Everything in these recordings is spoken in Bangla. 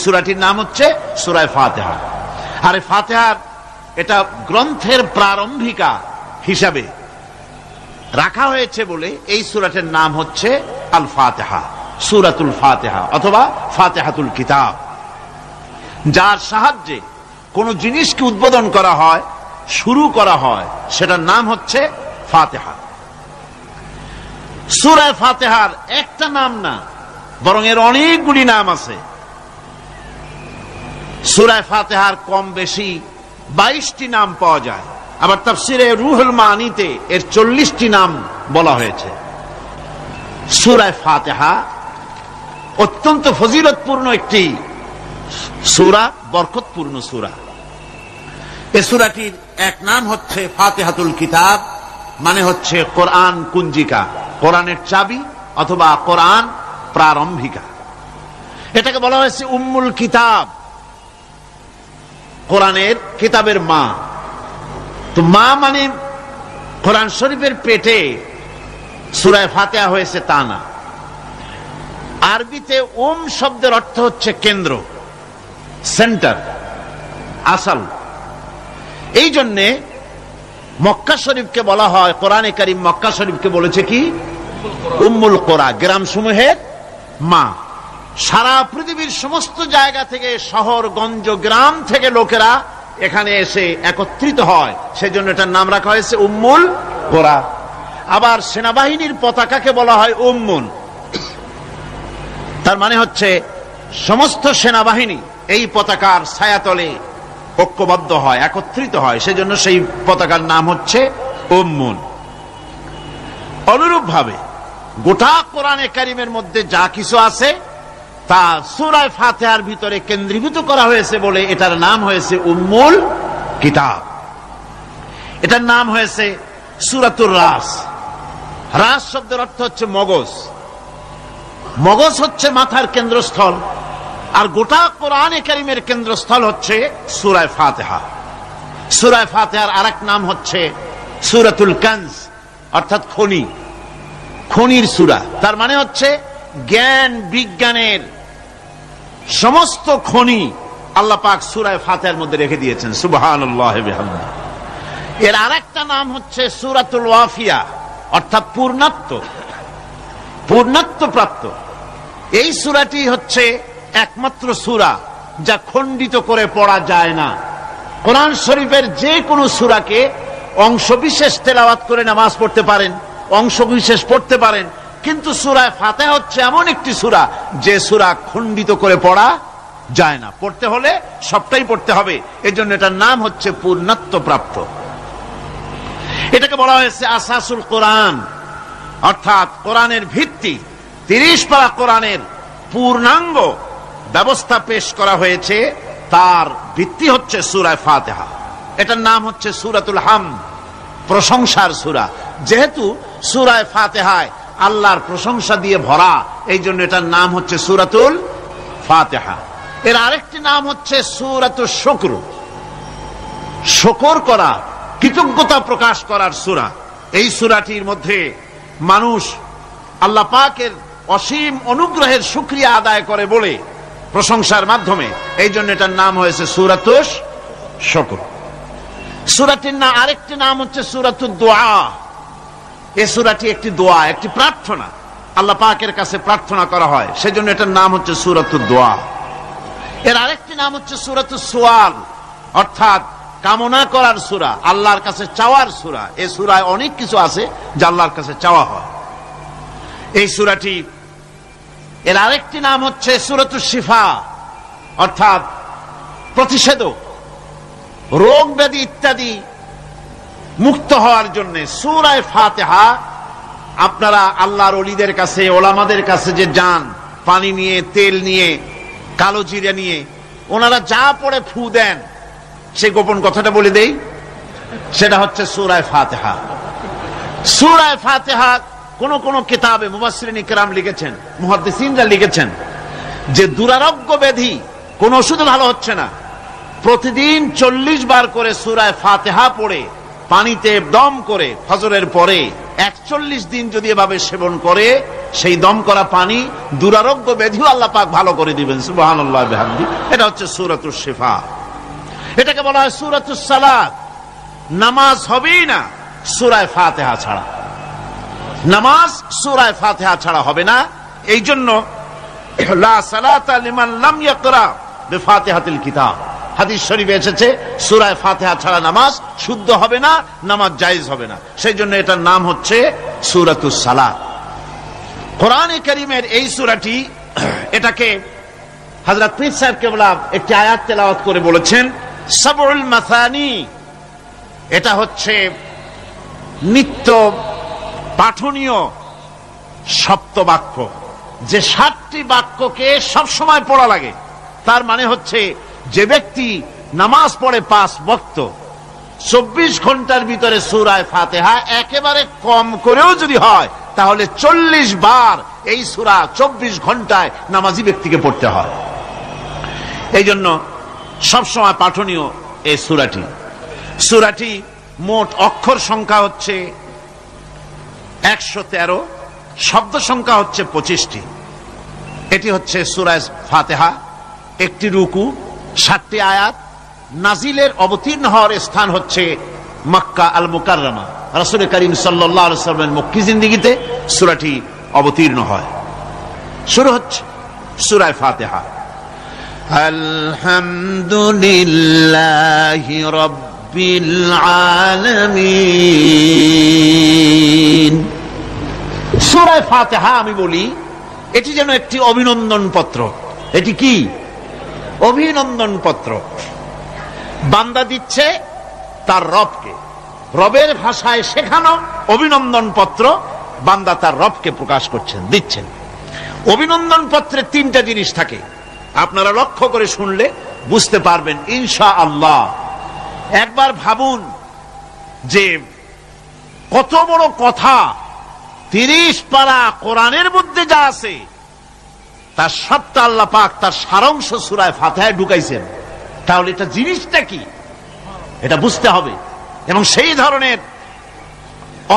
সূরাটির নাম হচ্ছে সূরা ফাতিহা। আর এই ফাতিহার এটা গ্রন্থের প্রারম্ভিকা হিসাবে রাখা হয়েছে বলে এই সূরাটির নাম হচ্ছে আল ফাতিহা, সূরাতুল ফাতিহা অথবা ফাতিহাতুল কিতাব। যার সাহায্যে কোন জিনিসকে উদ্বোধন করা হয়, শুরু করা হয়, সেটার নাম হচ্ছে ফাতিহা। সূরা ফাতিহার একটা নাম না, বরং এর অনেকগুলি নাম আছে। সূরা ফাতিহার কম বেশি 22টি নাম পাওয়া যায়। আবার তাফসিরে রুহুল মানিতে এর 40টি নাম বলা হয়েছে। সূরা ফাতিহা অত্যন্ত ফজিলতপূর্ণ একটি সূরা, বরকতপূর্ণ সূরা। এই সূরাটির এক নাম হচ্ছে ফাতিহাতুল কিতাব, মানে হচ্ছে কোরআন কুঞ্জিকা, কোরআনের চাবি অথবা কোরআন প্রারম্ভিকা। এটাকে বলা হয়েছে উম্মুল কিতাব, কোরআনের কিতাবের মা। তো মা মানে কোরআন শরীফের পেটে সূরা ফাতিহা হয়েছে তা না। আরবিতে শব্দের অর্থ হচ্ছে কেন্দ্র, সেন্টার, আসল। এই জন্যে মক্কা শরীফকে বলা হয়, কোরআনে কারীম মক্কা শরীফকে বলেছে কি উম্মুল কোরা, গ্রাম সমূহের মা। সারা পৃথিবীর সমস্ত জায়গা থেকে, শহর গঞ্জ গ্রাম থেকে লোকেরা এখানে এসে একত্রিত হয়, সেজন্য এটার নাম রাখা হয়েছে উম্মুল কোরা। আবার সেনাবাহিনীর পতাকাকে বলা হয় উম্মুন, তার মানে হচ্ছে সমস্ত সেনাবাহিনী এই পতাকার ছায়াতলে ঐক্যবদ্ধ হয়, একত্রিত হয়, সেজন্য সেই পতাকার নাম হচ্ছে উম্মুন। অনুরূপ ভাবে গোটা কোরআনে কারীমের মধ্যে যা কিছু আছে তা সূরা ফাতিহার ভিতরে কেন্দ্রীভূত করা হয়েছে বলে এটার নাম হয়েছে উম্মুল কিতাব। এটার নাম হয়েছে সূরাতুর রাস। রাস শব্দের অর্থ হচ্ছে মগজ। মগজ হচ্ছে মাথার কেন্দ্রস্থল, আর গোটা কোরআনে কারীমের কেন্দ্রস্থল হচ্ছে সূরা ফাতিহা। সূরা ফাতিহার আরেক নাম হচ্ছে সূরাতুল কানজ, অর্থাৎ খনি, খনির সূরা। তার মানে হচ্ছে জ্ঞান বিজ্ঞানের সমস্ত খনি আল্লাহ পাক সূরা ফাতিহার মধ্যে রেখে দিয়েছেন। সুবহানাল্লাহি ওয়া বিহামদিহি। এর আরেকটা নাম হচ্ছে সূরাতুল ওয়াফিয়া, অর্থাৎ পূর্ণত্ব, পূর্ণত্ব প্রাপ্ত। এই সূরাটি হচ্ছে একমাত্র সূরা যা খণ্ডিত করে পড়া যায় না। কোরআন শরীফের যে কোনো সূরাকে অংশবিশেষ তেলাওয়াত করে নামাজ পড়তে পারেন, অংশবিশেষ পড়তে পারেন, কিন্তু সূরা ফাতিহা হচ্ছে এমন একটি সূরা যে সূরা খণ্ডিত করে পড়া যায় না। পড়তে হলে সবটাই পড়তে হবে, এজন্য এটার নাম হচ্ছে পূর্ণত্ব প্রাপ্ত। এটাকে বলা হয়েছে আসাসুল কোরআন, অর্থাৎ কোরআনের ভিত্তি। 30 পারা কোরআনের পূর্ণাঙ্গ ব্যবস্থা পেশ করা হয়েছে, তার ভিত্তি হচ্ছে সূরা ফাতিহা। এটার নাম হচ্ছে সূরাতুল হামদ, প্রশংসার সূরা। যেহেতু সূরা ফাতিহায় আল্লাহর প্রশংসা দিয়ে ভরা, এই জন্য এটার নাম হচ্ছে সূরাতুল ফাতিহা। এর আরেকটি নাম হচ্ছে সূরাতুশ শুকর, শুকর করা, কৃতজ্ঞতা প্রকাশ করার সূরা। এই সূরাটির মধ্যে মানুষ আল্লাহ পাকের অসীম অনুগ্রহের শুকরিয়া আদায় করে বলে প্রশংসার মাধ্যমে, এই জন্য এটার নাম হয়েছে সূরাতুশ শুকর। সূরাটির না আরেকটি নাম হচ্ছে সূরাতুদ দুআ। এই সূরাটি একটি দোয়া, একটি প্রার্থনা, আল্লাহ পাকের কাছে প্রার্থনা করা হয়, সেজন্য এটার নাম হচ্ছে সূরাতুদ দুআ। এর আরেকটি নাম হচ্ছে সূরাতুস সুআল, অর্থাৎ কামনা করার সূরা, আল্লাহর কাছে চাওয়ার সূরা। এই সূরায় অনেক কিছু আছে যা আল্লাহর কাছে চাওয়া হয়। এই সূরাটি, এর আরেকটি নাম হচ্ছে সূরাতুশ শিফা, অর্থাৎ প্রতিষেধক, রোগ ব্যাধি ইত্যাদি মুক্ত হওয়ার জন্য। সূরা ফাতিহা আপনারা আল্লাহর ওলিদের কাছে, ওলামাদের কাছে যে যান, পানি নিয়ে, তেল নিয়ে, কালো জিরা নিয়ে, ওনারা যা পড়ে ফু দেন, সে গোপন কথাটা বলে দেই, সেটা হচ্ছে সূরা ফাতিহা। সূরা ফাতিহা কোন কোন কিতাবে মুফাসসিরিন ইকরাম লিখেছেন, মুহাদ্দিসিনরা লিখেছেন যে দুরারোগ্য ব্যাধি, কোন ওষুধে ভালো হচ্ছে না, প্রতিদিন 40 বার করে সূরা ফাতিহা পড়ে পানিতে দম করে ফজরের পরে 41 দিন যদি এভাবে সেবন করে, সেই দম করা পানি দুরারোগ্য ব্যাধিও আল্লাহ পাক ভালো করে দিবেন। সুবহানাল্লাহ বিহামদি। এটা হচ্ছে সূরাতুশ শিফা। এটাকে বলা হয় সূরাতুস সালাত। নামাজ হবেই না সূরা ফাতিহা ছাড়া, নামাজ সূরা ফাতিহা ছাড়া হবে না। এই জন্য লা সালাতা লিমান লাম ইয়াকরা বিফাতিহাতিল কিতাব, হাদিস শরীফে এসেছে সূরা ফাতিহা ছাড়া নামাজ শুদ্ধ হবে না, নামাজ জায়েজ হবে না। সেই জন্য এটার নাম হচ্ছে সূরাতুস সালাত। কোরআনে কারীমের এই সূরাটি, এটাকে হযরত পীর সাহেব কেবলা একটি আয়াত তেলাওয়াত করে বলেছেন সাবউল মাসানি। এটা হচ্ছে নিত্য পাঠনীয় সপ্তবাক্য, যে 7টি বাক্যকে সব সময় পড়া লাগে। তার মানে হচ্ছে যে ব্যক্তি নামাজ পড়ে 5 ওয়াক্ত, 24 ঘন্টার ভিতরে সূরা ফাতিহা একেবারে কম করেও যদি হয়, তাহলে 40 বার এই সূরা 24 ঘন্টায় নামাজি ব্যক্তিকে পড়তে হয়। এই জন্য সবসময় পাঠনীয় এই সূরাটি। সূরাটি মোট অক্ষর সংখ্যা হচ্ছে 113, শব্দ সংখ্যা হচ্ছে 25টি। এটি হচ্ছে সূরা ফাতিহা। একটি রুকু, 7টি আয়াত। নাজিলের অবতীর্ণ হওয়ার স্থান হচ্ছে মক্কা আল মুকাররমা। রাসূল করিম সাল্লাল্লাহু আলাইহি ওয়াসাল্লামের মক্কি জিন্দেগিতে সূরাটি অবতীর্ণ হয়। শুরু হচ্ছে সূরা ফাতিহা। আলহামদুলিল্লাহি রাব্বিল আলামিন। সূরা ফাতিহা আমি বলি এটি যেন একটি অভিনন্দন পত্র। এটি কি? অভিনন্দন পত্র। বান্দা দিচ্ছে তার রবকে, রবের ভাষায় শেখানো অভিনন্দন পত্র বান্দা তার রবকে প্রকাশ করছেন, দিচ্ছেন। অভিনন্দন পত্রে 3টা জিনিস থাকে, আপনারা লক্ষ্য করে শুনলে বুঝতে পারবেন ইনশাআল্লাহ। একবার ভাবুন যে কত বড় কথা 30 পারা কোরআনের মধ্যে যা আছে তার সবটা আল্লাহ পাক তার সারাংশ সূরা ফাতিহায় ঢুকাইছেন। তাহলে এটা জিনিসটা কি, এটা বুঝতে হবে। এবং সেই ধরনের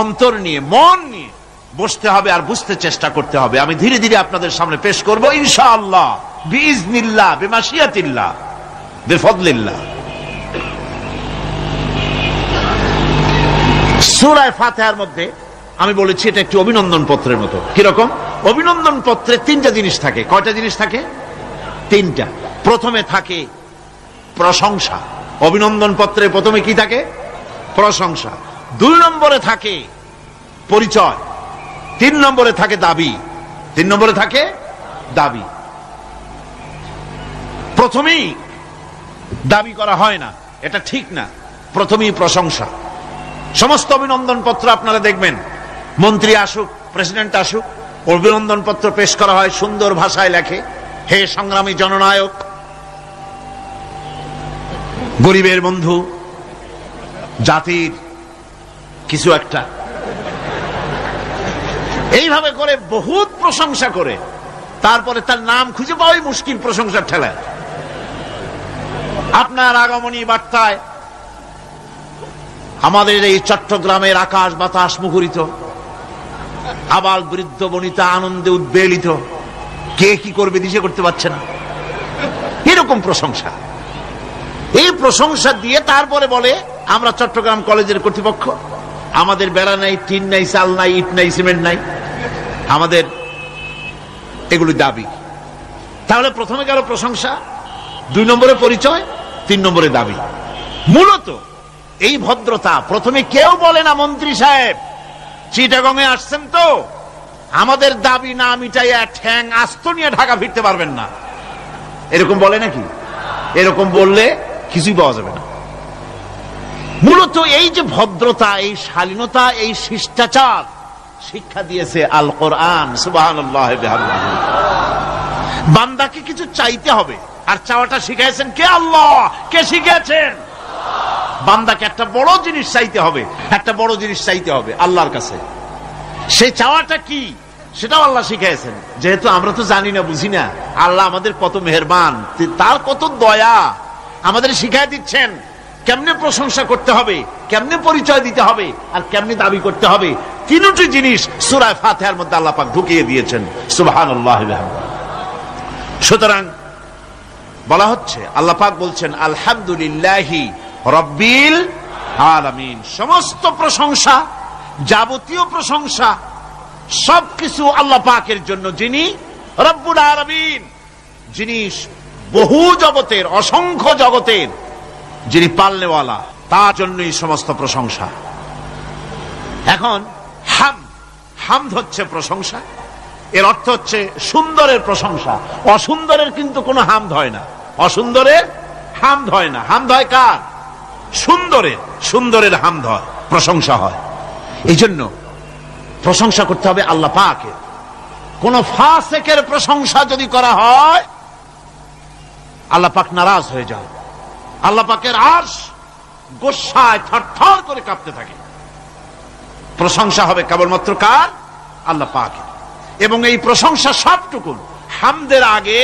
অন্তর নিয়ে, মন নিয়ে বসতে হবে আর বুঝতে চেষ্টা করতে হবে। আমি ধীরে ধীরে আপনাদের সামনে পেশ করব ইনশাআল্লাহ, বিইজনিল্লাহ, বিমাশিয়াতিল্লাহ, বিফদলিল্লাহ। সূরা ফাতিহার মধ্যে আমি বলেছি এটা একটি অভিনন্দন পত্রের মতো। কিরকম? অভিনন্দন পত্রে 3টা জিনিস থাকে। কয়টা জিনিস থাকে? 3টা। প্রথমে থাকে প্রশংসা। অভিনন্দন পত্রে প্রথমে কি থাকে? প্রশংসা। 2 নম্বরে থাকে পরিচয়। 3 নম্বরে থাকে দাবি। 3 নম্বরে থাকে দাবি। প্রথমেই দাবি করা হয় না, এটা ঠিক না। প্রথমেই প্রশংসা। সমস্ত অভিনন্দন পত্র আপনারা দেখবেন, মন্ত্রী আসুক, প্রেসিডেন্ট আসুক, অভিনন্দন পত্র পেশ করা হয়, সুন্দর ভাষায় লেখে, হে সংগ্রামী জননায়ক, গরিবের বন্ধু, জাতির কিছু একটা, এইভাবে করে বহুত প্রশংসা করে তারপরে তার নাম খুঁজে পাওয়াই মুশকিল প্রশংসার ঠেলায়। আপনার আগমনী বার্তায় আমাদের এই চট্টগ্রামের আকাশ বাতাস মুখরিত, আবাল বৃদ্ধ বনিতা আনন্দে উদ্বেলিত, কে কি করবে দিশে করতে পারছে না, এরকম প্রশংসা। এই প্রশংসা দিয়ে তারপরে বলে আমরা চট্টগ্রাম কলেজের কর্তৃপক্ষ, আমাদের বেড়া নাই, টিন নাই, চাল নাই, ইট নাই, সিমেন্ট নাই, আমাদের এগুলি দাবি। তাহলে প্রথমে গেল প্রশংসা, 2 নম্বরে পরিচয়, 3 নম্বরে দাবি। মূলত এই ভদ্রতা প্রথমে কেউ বলে না, মন্ত্রী সাহেব চিটাগংয়ে আসছেন তো আমাদের দাবি না মিটাইয়া ঠ্যাং আস্ত নিয়ে ঢাকা ফিরতে পারবেন না, এরকম বলে নাকি? এরকম বললে কিছুই পাওয়া যাবে না। মূলত এই যে ভদ্রতা, এই শালীনতা, এই শিষ্টাচার শিক্ষা দিয়েছে আল কোরআন। সুবহানাল্লাহ বিহামদিহি। বান্দাকে কিছু চাইতে হবে, আর চাওয়াটা শিখাইছেন কে? আল্লাহ। কে শিখিয়েছেন? বান্দাকে একটা বড় জিনিস চাইতে হবে, একটা বড় জিনিস চাইতে হবে আল্লাহর কাছে। সেই চাওয়াটা কি সেটাও আল্লাহ শিখাইছেন। যেহেতু আমরা তো জানি না, বুঝি না, আল্লাহ আমাদের কত মেহেরবান, তার কত দয়া, আমাদের শিখাই দিচ্ছেন কেমনে প্রশংসা করতে হবে, কেমনে পরিচয় দিতে হবে, আর কেমনে দাবি করতে হবে। তিনটি জিনিস সূরা ফাতিহার মধ্যে আল্লাহ পাক ঢুকিয়ে দিয়েছেন। সুবহানাল্লাহ। সুতরাং বলা হচ্ছে, আল্লাহ পাক বলছেন আলহামদুলিল্লাহি রাব্বিল আলামিন, সমস্ত প্রশংসা, যাবতীয় প্রশংসা সবকিছু আল্লাহ পাকের জন্য, যিনি রব্বুল আলামিন, যিনি বহু জগতের, অসংখ্য জগতের যিনি পালনেওয়ালা, তার জন্যই সমস্ত প্রশংসা। এখন হামদ হচ্ছে প্রশংসা, এর অর্থ হচ্ছে সুন্দরের প্রশংসা। অসুন্দরের কিন্তু কোনো হামদ হয় না, অসুন্দরের হামদ হয় না। হামদ হয় কার? সুন্দরের। সুন্দরের হামদ হয়, প্রশংসা হয়। এই জন্য প্রশংসা করতে হবে আল্লাহ পাকের। কোন ফাসিকের প্রশংসা যদি করা হয়, আল্লাহ পাক নারাজ হয়ে যায়। আল্লাহ পাকের আরশ গোসায় থরথর করে কাঁপতে থাকে। প্রশংসা হবে কেবলমাত্র কার? আল্লাহ পাকের। এবং এই প্রশংসা সবটুকু হামদের আগে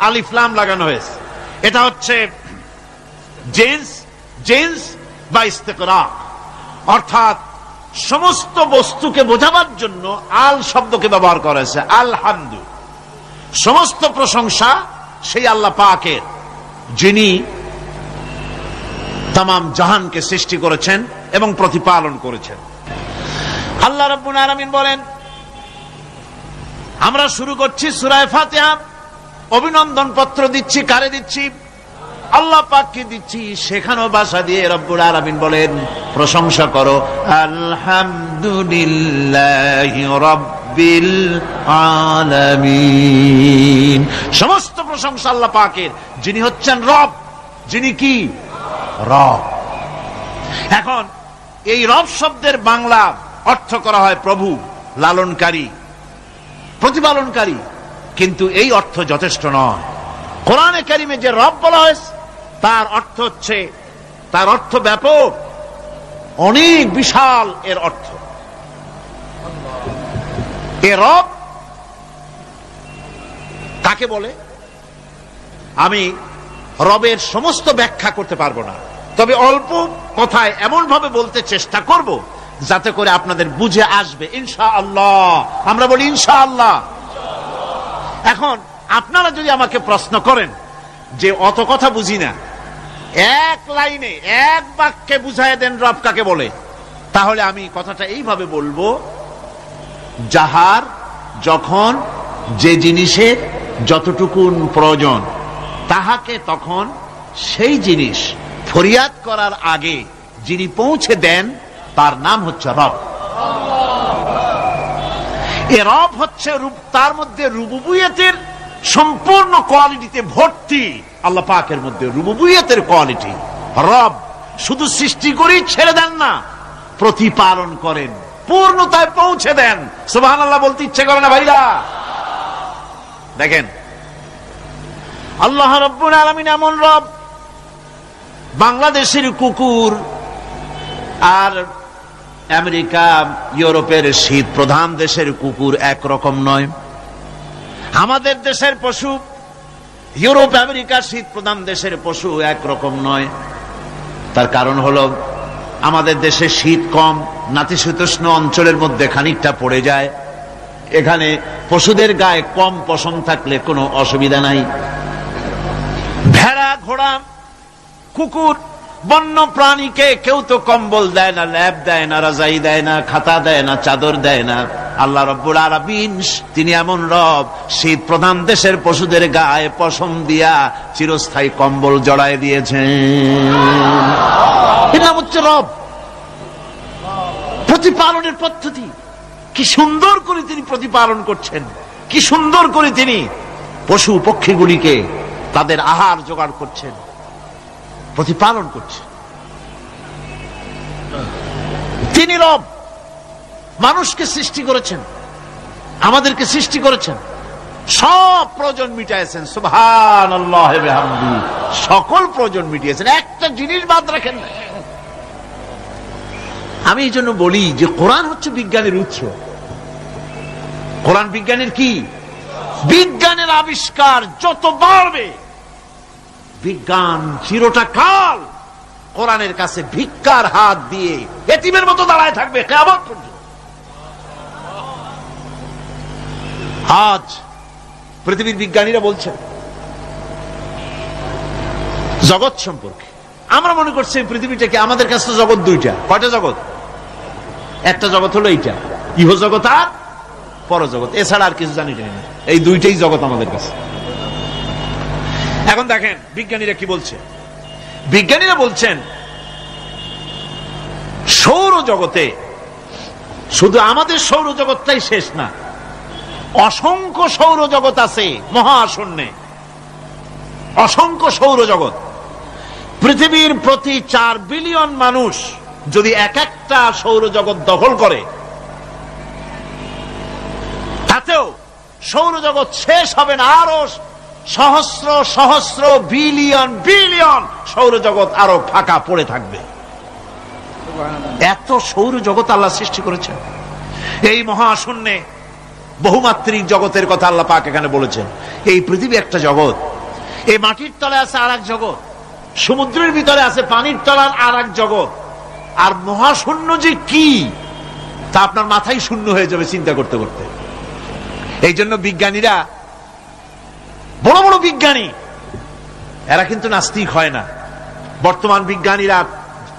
আলিফ লাম লাগানো হয়েছে। এটা হচ্ছে জিন্স বা ইস্তিকরাক, অর্থাৎ সমস্ত বস্তুকে বোঝাবার জন্য আল শব্দকে ব্যবহার করা হয়েছে। আলহামদু, সমস্ত প্রশংসা সেই আল্লাহ পাকের, যিনি তামাম জাহানকে সৃষ্টি করেছেন এবং প্রতিপালন করেছেন। আল্লাহ রাব্বুল আলামিন বলেন, আমরা শুরু করছি সূরা ফাতিহা, অভিনন্দন পত্র দিচ্ছি। কারে দিচ্ছি? আল্লাহ পাককে দিচ্ছি। সেখানেও ভাষা দিয়ে রব্বুল আলামিন বলেন, প্রশংসা করো আলহামদুলিল্লাহি রাব্বিল আলামিন। সমস্ত প্রশংসা আল্লাহ পাকের, যিনি হচ্ছেন রব। যিনি কি? রব। এখন এই রব শব্দের বাংলা অর্থ করা হয় প্রভু, লালনকারী, প্রতিপালনকারী, কিন্তু এই অর্থ যথেষ্ট নয়। কোরআনে কারিমে যে রব বলা হয়েছে তার অর্থ হচ্ছে, তার অর্থ ব্যাপক, অনেক বিশাল এর অর্থ। এ রব কাকে বলে আমি রবের সমস্ত ব্যাখ্যা করতে পারবো না, তবে অল্প কথায় এমন ভাবে বলতে চেষ্টা করব যাতে করে আপনাদের বুঝে আসবে ইনশাআল্লাহ। আমরা বলি ইনশাআল্লাহ। এখন আপনারা যদি আমাকে প্রশ্ন করেন যে অত কথা বুঝি না, এক লাইনে এক বাক্যে বুঝায় দেন রব কাকে বলে, তাহলে আমি কথাটা এইভাবে বলবো, যাহার যখন যে জিনিসের যতটুকুন প্রয়োজন তাহাকে তখন সেই জিনিস ফরিয়াদ করার আগে যিনি পৌঁছে দেন তার নাম হচ্ছে রব। এ রব হচ্ছে তার মধ্যে রুবুবিয়তের সম্পূর্ণ কোয়ালিটিতে ভর্তি। আল্লাহ পাকের মধ্যে রুবুবিয়তের কোয়ালিটি। রব শুধু সৃষ্টি করেই ছেড়ে দেন না, প্রতিপালন করেন, পূর্ণতায় পৌঁছে দেন। সুবহানাল্লাহ বলতে ইচ্ছে করে না ভাইরা? দেখেন আল্লাহ রাব্বুল আলামিন এমন রব, বাংলাদেশের কুকুর আর আমেরিকা ইউরোপের শীত প্রধান দেশের কুকুর একরকম নয়। আমাদের দেশের পশু ইউরোপ আমেরিকা শীত প্রধান দেশের পশু একরকম নয়। তার কারণ হলো আমাদের দেশে শীত কম, নাতিশীতোষ্ণ অঞ্চলের মধ্যে খানিকটা পড়ে যায়। এখানে পশুদের গায়ে কম পশম থাকলে কোনো অসুবিধা নাই। ভেড়া, ঘোড়া, কুকুর, বন্য প্রাণীকে কেউ তো কম্বল দেয় না, ল্যাব দেয় না, রাজাই দেয় না, খাতা দেয় না, চাদর দেয় না। আল্লাহ রাব্বুল আলামিন তিনি এমন রব, শীত প্রধান দেশের পশুদের গায়ে পশম দিয়া চিরস্থায়ী কম্বল জড়ায় দিয়েছেন। এর নাম হচ্ছে রব। প্রতিপালনের পদ্ধতি কি সুন্দর করে তিনি প্রতিপালন করছেন, কি সুন্দর করে তিনি পশু পক্ষীগুলিকে তাদের আহার জোগাড় করছেন, প্রতিপালন করছেন। তিনি রব, মানুষকে সৃষ্টি করেছেন, আমাদেরকে সৃষ্টি করেছেন, সব প্রয়োজন মিটাইছেন। সুবহানাল্লাহ ওয়া বিহামদিহি, সকল প্রয়োজন মিটিয়েছেন, একটা জিনিস বাদ রাখেন না। আমি এই জন্য বলি যে কোরআন হচ্ছে বিজ্ঞানের উৎস। কোরআন বিজ্ঞানের কি? বিজ্ঞানের আবিষ্কার যত বাড়বে, বিজ্ঞান চিরটা কাল কোরআনের কাছে ভিক্ষার হাত দিয়ে এতিমের মতো দাঁড়ায় থাকবে কিয়ামত পর্যন্ত। আজ পৃথিবীর বিজ্ঞানীরা বলছেন জগৎ সম্পর্কে। আমরা মনে করছি পৃথিবীটাকে, আমাদের কাছে তো জগৎ দুইটা। কয়টা জগৎ? একটা জগৎ হলো এইটা, ইহ জগৎ আর পরজগৎ, এছাড়া আর কিছু জানি না। এই দুইটাই জগৎ আমাদের কাছে। এখন দেখেন বিজ্ঞানীরা কি বলছে। বিজ্ঞানীরা বলছেন সৌরজগতে শুধু আমাদের সৌরজগৎটাই শেষ না, অসংখ্য সৌরজগৎ আছে মহাশূন্যে, অসংখ্য সৌরজগৎ। পৃথিবীর প্রতি 4 বিলিয়ন মানুষ যদি এক একটা সৌরজগৎ দখল করে, তাতেও সৌরজগৎ শেষ হবে না। আরো সহস্র সহস্র বিলিয়ন বিলিয়ন সৌরজগৎ আরো ফাঁকা পড়ে থাকবে। এত সৌরজগৎ আল্লাহ সৃষ্টি করেছেন। এই মহাশূন্যে বহুমাত্রিক জগতের কথা আল্লাহ পাক এখানে বলেছেন। এই পৃথিবী একটা জগৎ, এই মাটির তলে আছে আর এক জগৎ, সমুদ্রের ভিতরে আছে পানির তলার আর এক জগৎ। আর মহাশূন্য যে কি তা আপনার মাথায় শূন্য হয়ে যাবে চিন্তা করতে করতে। এই জন্য বিজ্ঞানীরা, বড় বড় বিজ্ঞানী, এরা কিন্তু নাস্তিক হয় না। বর্তমান বিজ্ঞানীরা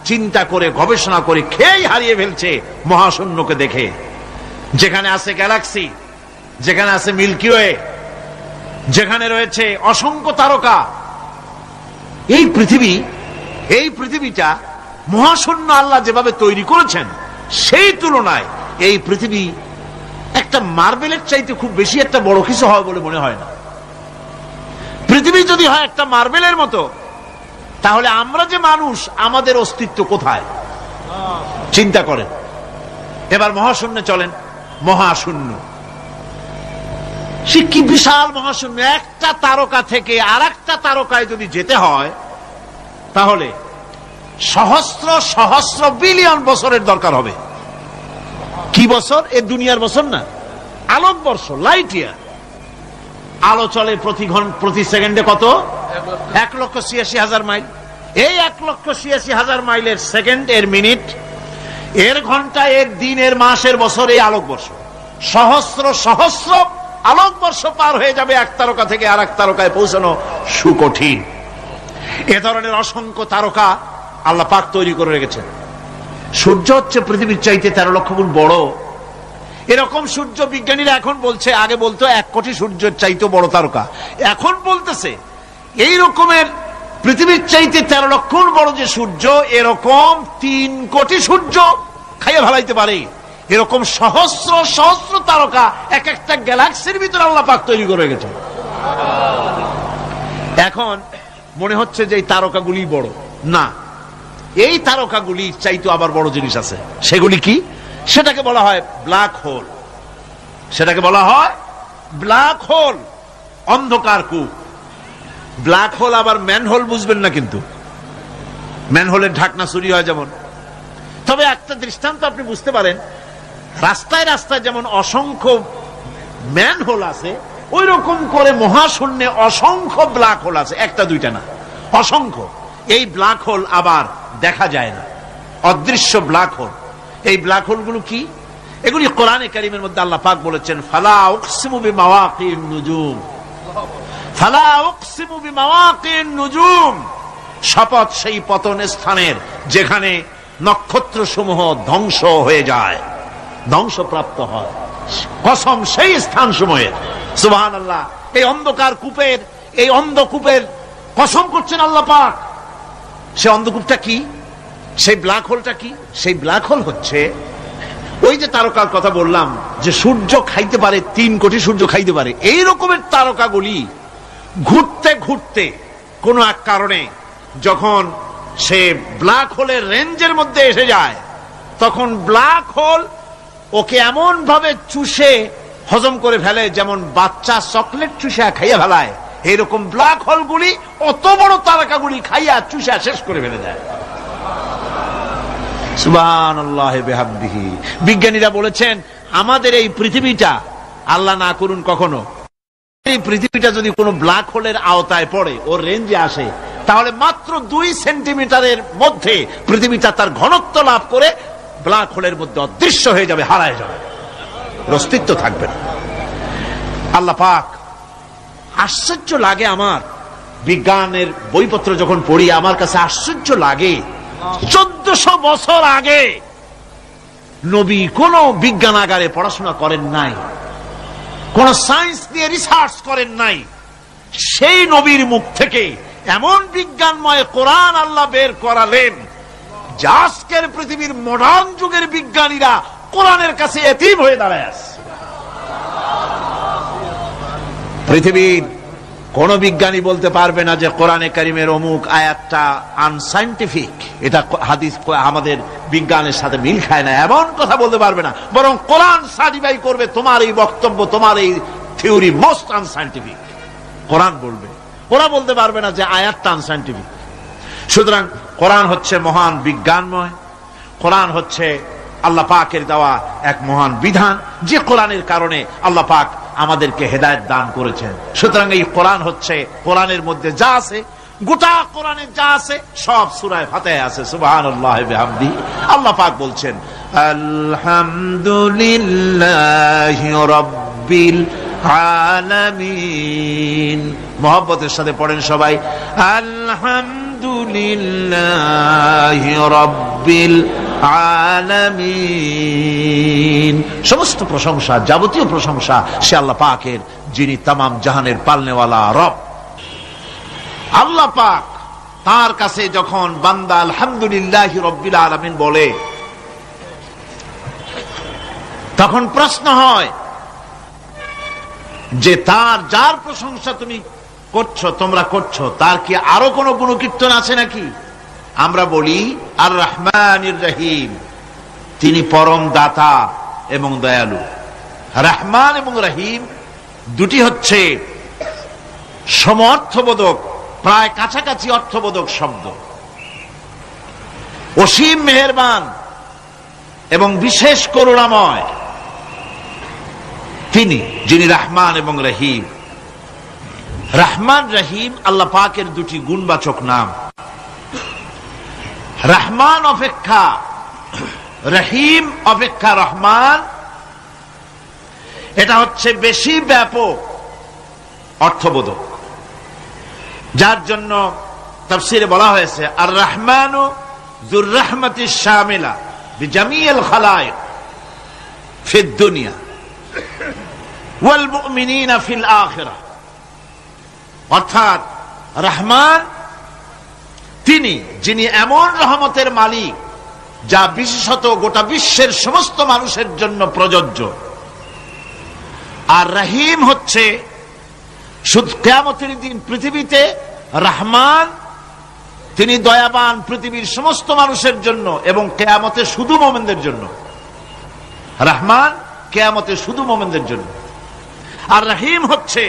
চিন্তা করে গবেষণা করে খেয়ে হারিয়ে ফেলছে মহাশূন্যকে দেখে। যেখানে আছে গ্যালাক্সি, যেখানে আছে মিল্কি ওয়ে, যেখানে রয়েছে অসংখ্য তারকা, এই পৃথিবীটা মহাশূন্য আল্লাহ যেভাবে তৈরি করেছেন, সেই তুলনায় এই পৃথিবী একটা মার্বেলের চাইতে খুব বেশি একটা বড় কিছু হয় বলে মনে হয় না। পৃথিবী যদি হয় একটা মার্বেলের মতো, তাহলে আমরা যে মানুষ, আমাদের অস্তিত্ব কোথায় চিন্তা করেন। এবার মহাশূন্যে চলেন। মহাশূন্য সে কি বিশাল মহাশূন্য। একটা তারকা থেকে আর একটা তারকায় যদি যেতে হয়, তাহলে সহস্র সহস্র বিলিয়ন বছরের দরকার হবে। কি বছর? এ দুনিয়ার বছর না, আলোকবর্ষ, লাইট ইয়ার। আলো চলে প্রতি সেকেন্ডে কত? 1,86,000 মাইল। এই 1,86,000 মাইলের সেকেন্ড, এর মিনিট, এর ঘন্টা, এর দিন, এর মাস, এর বছর, এই আলোকবর্ষ। সহস্র সহস্র আলোকবর্ষ পার হয়ে যাবে এক তারকা থেকে আর এক তারকায় পৌঁছানো সুকঠিন। এ ধরনের অসংখ্য তারকা আল্লাহ পাক তৈরি করে রেখেছেন। সূর্য হচ্ছে পৃথিবীর চাইতে 13 লক্ষ গুণ বড়। এরকম সূর্য বিজ্ঞানীরা এখন বলছে, আগে বলতো 1 কোটি সূর্যের চাইতে বড় তারকা, এখন বলতেছে এই রকমের পৃথিবীর চাইতে 13 লক্ষ গুণ বড় যে সূর্য, এরকম 3 কোটি সূর্য খাইয়ে ফেলাইতে পারে। এরকম সহস্র সহস্র তারকা এক একটা গ্যালাক্সির ভিতরে আল্লাহ পাক তৈরি করে গেছে। এখন মনে হচ্ছে যে এই তারকাগুলি বড় না, এই তারকাগুলির চাইতে আবার বড় জিনিস আছে। সেগুলি কি? সেটাকে বলা হয় ব্ল্যাক হোল। সেটাকে বলা হয় ব্ল্যাক হোল, অন্ধকার কূপ। ব্ল্যাক হোল আবার ম্যানহোল বুঝবেন না, কিন্তু ম্যানহোলের ঢাকনা চুরি হয় যেমন। তবে একটা দৃষ্টান্ত আপনি বুঝতে পারেন, রাস্তায় রাস্তায় যেমন অসংখ্য ম্যানহোল আছে, ওই রকম করে মহাশূন্যে অসংখ্য ব্ল্যাক হোল আছে, একটা দুইটা না, অসংখ্য। এই ব্ল্যাক হোল আবার দেখা যায় না, অদৃশ্য ব্ল্যাক হোল। এই ব্ল্যাক হোলগুলো কি? এগুলি কোরআনে কারীমের মধ্যে আল্লাহ পাক বলেছেন, ফালা উকসিমু বিমাওয়াকিন নুজুম, ফালা উকসিমু বিমাওয়াকিন নুজুম। শপথ সেই পতন স্থানের যেখানে নক্ষত্র সমূহ ধ্বংস হয়ে যায়, ধ্বংসপ্রাপ্ত হয়। কসম সেই স্থান সমূহের। সুবহানাল্লাহ। এই অন্ধকার কূপের, এই অন্ধকূপের কসম করছেন আল্লাহ পাক। সে অন্ধকূপটা কি? সেই ব্ল্যাক হোলটা কি? সেই ব্ল্যাক হোল হচ্ছে ওই যে তারকার কথা বললাম, যে সূর্য খাইতে পারে, 3 কোটি সূর্য খাইতে পারে। এই রকমের তারকাগুলি ঘুরতে ঘুরতে কোন এক কারণে যখন সে ব্ল্যাক হোলের রেঞ্জের মধ্যে এসে যায়, তখন ব্ল্যাক হোল ওকে এমন ভাবে চুষে হজম করে ফেলে, যেমন বাচ্চা চকলেট চুষা খাইয়া ফেলায়। এইরকম ব্ল্যাক হোলগুলি অত বড় তারকাগুলি খাইয়া চুষা শেষ করে ফেলে দেয়। সুবহানাল্লাহি বিহামদিহি। বিজ্ঞানীরা বলেছেন, আমাদের এই পৃথিবীটা, আল্লাহ না করুন কখনো, এই পৃথিবীটা যদি কোনো ব্ল্যাক হোলের আওতায় পড়ে, ওর রেঞ্জে আসে, তাহলে মাত্র 2 সেন্টিমিটারের মধ্যে পৃথিবীটা তার ঘনত্ব লাভ করে ব্ল্যাক হোলের মধ্যে অদৃশ্য হয়ে যাবে, হারায় যাবে, অস্তিত্ব থাকবে না। আল্লাহ পাক, আশ্চর্য লাগে আমার, বিজ্ঞানের বইপত্র যখন পড়ি আমার কাছে আশ্চর্য লাগে, 1400 বছর আগে নবী কোন বিজ্ঞানাগারে পড়াশোনা করেন নাই, কোন সায়েন্স নিয়ে রিসার্চ করেন নাই, সেই নবীর মুখ থেকে এমন বিজ্ঞানময় কোরআন আল্লাহ বের করালেন যে আজকের পৃথিবীর মডার্ন যুগের বিজ্ঞানীরা কোরআনের কাছে এতিম হয়ে দাঁড়ায় আছে। পৃথিবীর কোন বিজ্ঞানী বলতে পারবে না যে কোরআনে কারিমের অমুক আয়াতটা আনসাইন্টিফিক, এটা হাদিস আমাদের বিজ্ঞানের সাথে মিল খায় না, এমন কথা বলতে পারবে না। বরং কোরআন সার্টিফাই করবে তোমার এই বক্তব্য, তোমার এই থিওরি মোস্ট আনসাইন্টিফিক, কোরআন বলবে। ওরা বলতে পারবে না যে আয়াতটা আনসাইন্টিফিক। সুতরাং কোরআন হচ্ছে মহান বিজ্ঞানময়, কোরআন হচ্ছে আল্লাহ পাকের দেওয়া এক মহান বিধান, যে কোরআনের কারণে আল্লাহ পাক আমাদেরকে হেদায়েত দান করেছেন। সুতরাং এই কোরআন হচ্ছে, কোরআনের মধ্যে যা আছে, গোটা কোরআনে যা আছে সব সূরা ফাতিহায় আছে। সুবহানাল্লাহ ওয়া বিহামদিহি। আল্লাহ পাক বলছেন আলহামদুলিল্লাহি রাব্বিল আলামিন। মুহাব্বতের সাথে পড়েন সবাই, আলহামদুলিল্লাহি রাব্বিল আলামিন। সমস্ত প্রশংসা, যাবতীয় প্রশংসা সে আল্লাহ পাকের, যিনি তামাম জাহানের পালনেওয়ালা রব। আল্লাহ পাক তার কাছে যখন বান্দা আলহামদুলিল্লাহি রাব্বিল আলামিন বলে, তখন প্রশ্ন হয় যে তার যার প্রশংসা তুমি করছো, তোমরা করছো, তার কি আরো কোন গুণকীর্তন আছে নাকি? আমরা বলি আর রহমানির রহিম, তিনি পরম দাতা এবং দয়ালু। রহমান এবং রহিম দুটি হচ্ছে সমঅর্থবোধক, প্রায় কাছাকাছি অর্থবোধক শব্দ। অসীম মেহেরবান এবং বিশেষ করুণাময় তিনি, যিনি রহমান এবং রহিম। রহমান রহিম আল্লাহ পাকের দুটি গুণবাচক নাম। রহমান অপেক্ষা, রহিম অপেক্ষা রহমান, এটা হচ্ছে বেশি ব্যাপক অর্থবোধক, যার জন্য তাফসীরে বলা হয়েছে আর রহমানু যুর রাহমাতিশ শামিলা বিজামিল খালায়েক ফিদ দুনিয়া ওয়াল মুমিনিনা ফিল আখিরাহ। অর্থাৎ রহমান তিনি, যিনি এমন রহমতের মালিক যা বিশেষত গোটা বিশ্বের সমস্ত মানুষের জন্য প্রযোজ্য। আর রহিম হচ্ছে শুধু কিয়ামতের দিন পৃথিবীতে রহমান, তিনি দয়াবান পৃথিবীর সমস্ত মানুষের জন্য এবং কিয়ামতে শুধু মুমিনদের জন্য। রহমান কিয়ামতে শুধু মুমিনদের জন্য। আর রহিম হচ্ছে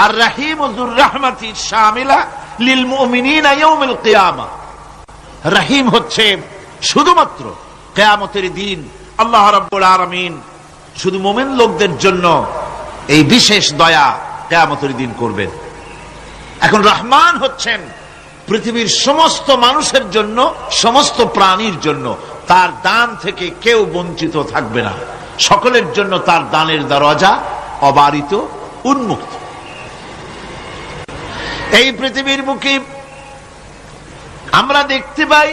আর রহিম যুর রাহমাতি শামিলা লিল মুমিনিনা ইয়াউমিল কিয়ামা। রহিম হচ্ছে শুধুমাত্র কিয়ামতের দিন আল্লাহ রাব্বুল আলামিন শুধু মুমিন লোকদের জন্য এই বিশেষ দয়া কিয়ামতের দিন করবেন। এখন রহমান হচ্ছেন পৃথিবীর সমস্ত মানুষের জন্য, সমস্ত প্রাণীর জন্য। তার দান থেকে কেউ বঞ্চিত থাকবে না, সকলের জন্য তার দানের দরজা অবারিত, উন্মুক্ত। এই পৃথিবীর বুকে আমরা দেখতে পাই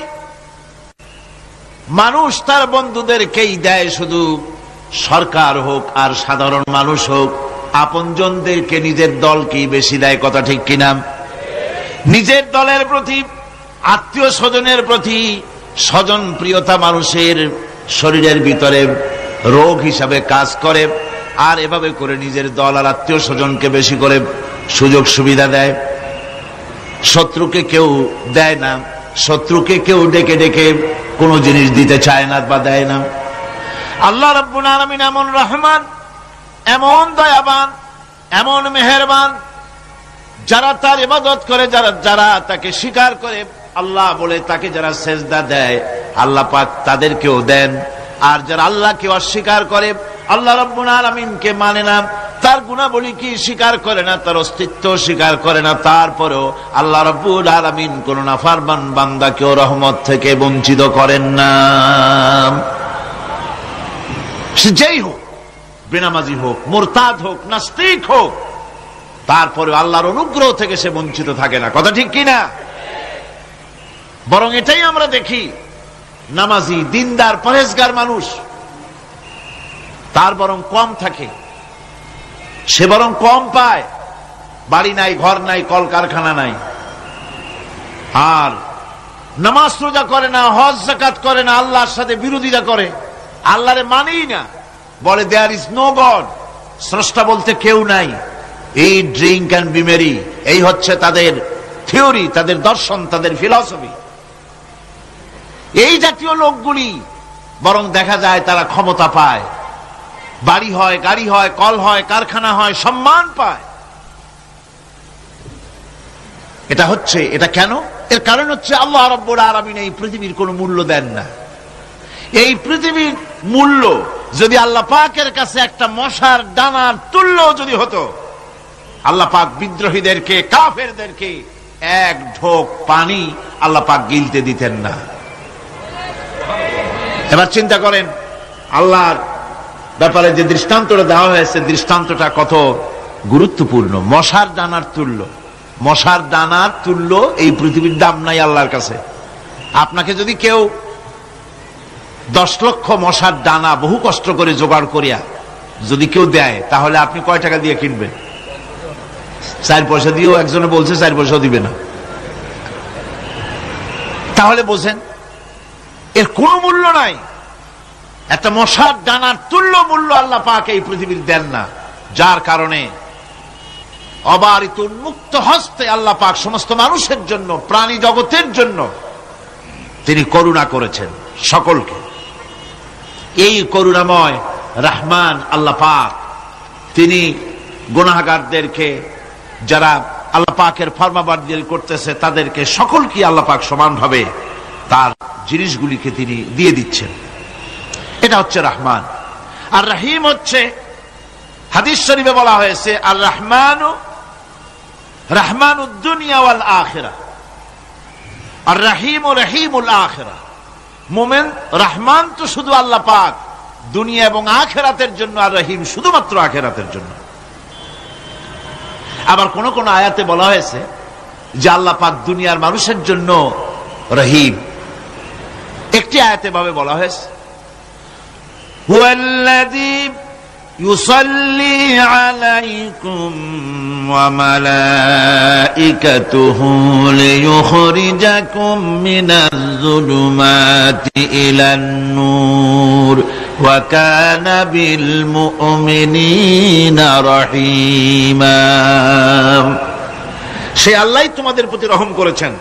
মানুষ তার বন্ধুদেরকেই দেয়, শুধু সরকার হোক আর সাধারণ মানুষ হোক, আপনজনদেরকে, নিজের দলকেই বেশি দেয়। কথা ঠিক কিনা? নিজের দলের প্রতি, আত্মীয় স্বজনের প্রতি স্বজন প্রিয়তা মানুষের শরীরের ভিতরে রোগ হিসাবে কাজ করে, আর এভাবে করে নিজের দল আর আত্মীয় স্বজনকে বেশি করে সুযোগ সুবিধা দেয়। শত্রুকে কেউ দেয় না, শত্রুকে কেউ ডেকে ডেকে কোনো জিনিস দিতে চায় না বা দেয় না। আল্লাহ রাব্বুল আলামিন এমন রহমান, এমন দয়াবান, এমন মেহেরবান, যারা তার ইবাদত করে, যারা তাকে স্বীকার করে, আল্লাহ বলে তাকে যারা সেজদা দেয়, আল্লাহ পাক তাদেরকেও দেন। আর যারা আল্লাহকে অস্বীকার করে, আল্লাহ রাব্বুল আলামিনকে মানে না, তার গুণাবলী কি স্বীকার করে না, তার অস্তিত্ব স্বীকার করে না, তারপরেও আল্লাহ রাব্বুল আলামিন কোন নাফরমান বান্দাকেও রহমত থেকে বঞ্চিত করেন না। যেই হোক, বেনামাজি হোক, মুরতাদ হোক, নাস্তিক হোক, তারপরে আল্লাহর অনুগ্রহ থেকে সে বঞ্চিত থাকে না। কথা ঠিক কিনা? বরং এটাই আমরা দেখি, নামাজি, দিনদার, পরেজগার মানুষ তার বরং কম থাকে, সে বরং কম পায়। বাড়ি নাই, ঘর নাই, কলকারখানা নাই, আর নামাজ রোজা করে না, হজ যাকাত করে না, আল্লাহর সাথে বিরোধিতা করে, আল্লাহরে মানেই না, বলে দেয়ার ইজ নো গড, স্রষ্টা বলতে কেউ নাই। এই ড্রিঙ্ক অ্যান্ড বি মেরি, এই হচ্ছে তাদের থিওরি, তাদের দর্শন, তাদের ফিলসফি। এই জাতীয় লোকগুলি বরং দেখা যায় তারা ক্ষমতা পায়, বাড়ি হয়, গাড়ি হয়, কল হয়, কারখানা হয়, সম্মান পায়। এটা কেন? এর কারণ হচ্ছে আল্লাহ রাব্বুল আলামিন এই পৃথিবীর কোনো মূল্য দেন না। এই পৃথিবীর মূল্য যদি আল্লাহ পাকের কাছে একটা মশার ডানার তুল্য যদি হতো, আল্লাহ পাক বিদ্রোহীদেরকে, কাফেরদেরকে এক ঢোক পানি আল্লাহ পাক গিলতে দিতেন না। এবার চিন্তা করেন, আল্লাহর ব্যাপারে যে দৃষ্টান্তটা দেওয়া হয়েছে, দৃষ্টান্তটা কত গুরুত্বপূর্ণ। মশার ডানার তুল্য, মশার ডানার তুল্য এই পৃথিবীর দাম নাই আল্লাহর কাছে। আপনাকে যদি কেউ 10 লক্ষ মশার ডানা বহু কষ্ট করে জোগাড় করিয়া যদি কেউ দেয়, তাহলে আপনি কয় টাকা দিয়ে কিনবেন? 4 পয়সা দিয়েও একজনে বলছে 4 পয়সা দিবে না। তাহলে বোঝেন এর কোনো মূল্য নাই। একটা মশার ডানার তুল্য মূল্য আল্লাহ পাক এই পৃথিবীর দেন না, যার কারণে অবারিত উন্মুক্ত হস্তে আল্লাহ পাক সমস্ত মানুষের জন্য, প্রাণী জগতের জন্য তিনি করুণা করেছেন সকলকে। এই করুণাময় রহমান আল্লাহ পাক, তিনি গুনাহগারদেরকে, যারা আল্লাহ পাকের ফরমাবরদারি করতেছে, তাদেরকে সকলকে আল্লাহ পাক সমানভাবে তার জিনিসগুলিকে তিনি দিয়ে দিচ্ছেন। এটা হচ্ছে রহমান। আর রহিম হচ্ছে, হাদিস শরীফে বলা হয়েছে, আর রহমানু রহমানুদ দুনিয়া ওয়াল আখিরাহ, আর রহিমু রহিমুল আখিরাহ। মুমিন রহমান তো শুধু আল্লাহ পাক দুনিয়া এবং আখিরাতের জন্য, আর রহিম শুধুমাত্র আখিরাতের জন্য। আবার কোন কোন আয়াতে বলা হয়েছে যে আল্লাহ পাক দুনিয়ার মানুষের জন্য রহিম। একটি আয়াতে ভাবে বলা হয়েছে, হুয়াল্লাযী ইউসাল্লি আলাইকুম ওয়া মালাইকাতুহু লিয়ুখরিজাকুম মিনাজ যুলুমাতি ইলান নূর ওয়া কানা বিল মুমিনিনা রহিমা। সে আল্লাহই তোমাদের প্রতি রহম করেছেন,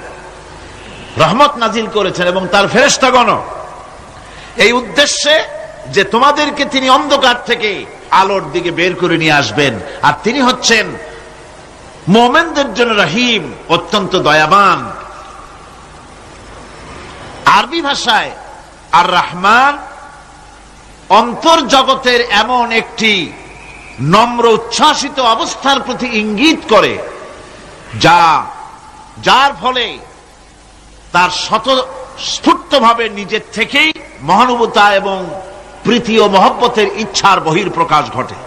রহমত নাজিল করেছেন, এবং তার ফেরেশতাগণ এই উদ্দেশ্যে যে তোমাদেরকে তিনি অন্ধকার থেকে আলোর দিকে বের করে নিয়ে আসবেন। আর তিনি হচ্ছেন মুমিনদের জন্য রহিম, অত্যন্ত দয়াবান। আরবি ভাষায় আর রহমান অন্তর্জগতের এমন একটি নম্র উচ্ছ্বাসিত অবস্থার প্রতি ইঙ্গিত করে, যার ফলে তার স্বতঃস্ফূর্তভাবে নিজের থেকেই মহানুভবতা এবং প্রীতি ও মহব্বতের ইচ্ছার বহির্প্রকাশ ঘটে।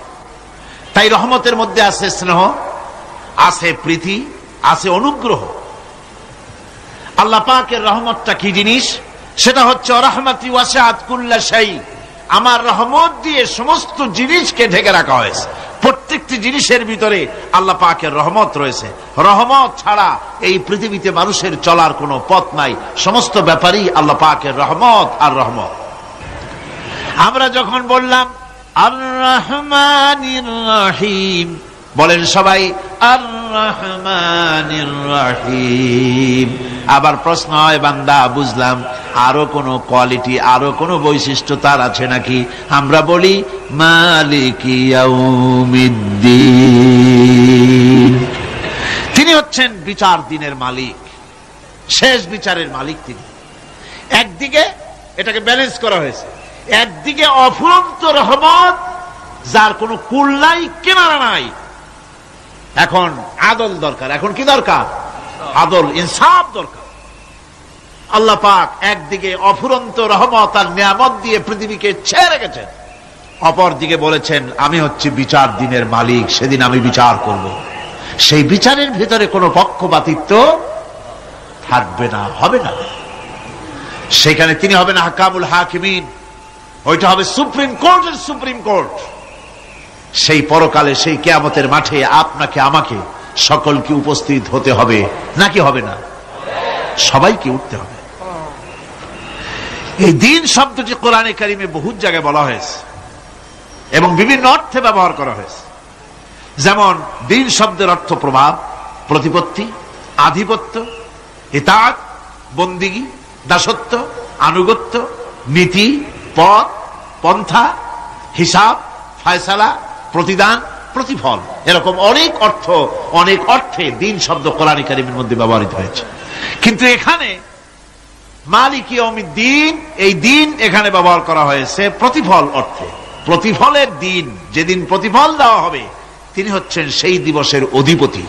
তাই রহমতের মধ্যে আছে স্নেহ, আছে প্রীতি, আছে অনুগ্রহ। আল্লাহ পাকের রহমতটা কি জিনিস? সেটা হচ্ছে রাহমাতি ওয়াসিআত কুল্লা শাই। আমার রহমত দিয়ে সমস্ত জিনিসকে ঢেকে রাখা হয়েছে। প্রত্যেকটি জিনিসের ভিতরে আল্লাহ পাকের রহমত রয়েছে। রহমত ছাড়া এই পৃথিবীতে মানুষের চলার কোনো পথ নাই। সমস্ত ব্যাপারেই আল্লাহ পাকের রহমত আর রহমত। আমরা যখন বললাম আর রহমানির রহিম, বলেন সবাই আর রহমানির রহিম। আবার প্রশ্ন হয়, বান্দা বুঝলাম, আরো কোন কোয়ালিটি, আরো কোন বৈশিষ্ট্য তার আছে নাকি? আমরা বলি মালিকি ইয়াউমিদ্দিন। তিনি হচ্ছেন বিচার দিনের মালিক, শেষ বিচারের মালিক তিনি। একদিকে এটাকে ব্যালেন্স করা হয়েছে, একদিকে অফুরন্ত রহমত, যার কোনো কুল নাই, কিনারা নাই। এখন আদল দরকার। এখন কি দরকার? আদল, ইনসাফ দরকার। আল্লাহ পাক একদিকে অফুরন্ত রহমত আর নিয়ামত দিয়ে পৃথিবীকে ছেয়ে রেখেছেন, অপরদিকে বলেছেন আমি হচ্ছি বিচার দিনের মালিক, সেদিন আমি বিচার করব। সেই বিচারের ভিতরে কোনো পক্ষপাতিত্ব থাকবে না, হবে না। সেখানে তিনি হবেন হাকামুল হাকিমিন, ওইটা হবে সুপ্রিম কোর্টের সুপ্রিম কোর্ট। সেই পরকালে, সেই কিয়ামতের মাঠে আপনাকে আমাকে সকলকে উপস্থিত হতে হবে, নাকি হবে না? সবাইকে উঠতে হবে। এই দিন শব্দটি কোরআনে কারিমে বহু জায়গায় বলা হয়েছে এবং বিভিন্ন অর্থে ব্যবহার করা হয়েছে। যেমন দিন শব্দের অর্থ প্রভাব, প্রতিপত্তি, আধিপত্য, ইতাআত, বন্দিগি, দাসত্ব, আনুগত্য, নীতি, পথ, পন্থা, হিসাব, ফায়সালা, প্রতিদান, প্রতিফল, এরকম অনেক অর্থ, অনেক অর্থে দিন শব্দ কোরআনে কারিমের মধ্যে ব্যবহৃত হয়েছে। কিন্তু এখানে মালিক ইয়াউমিদ্দিন, এই দিন এখানে ব্যবহার করা হয়েছে প্রতিফল অর্থে। প্রতিফলের দিন, যেদিন প্রতিফল দেওয়া হবে, তিনি হচ্ছেন সেই দিবসের অধিপতি,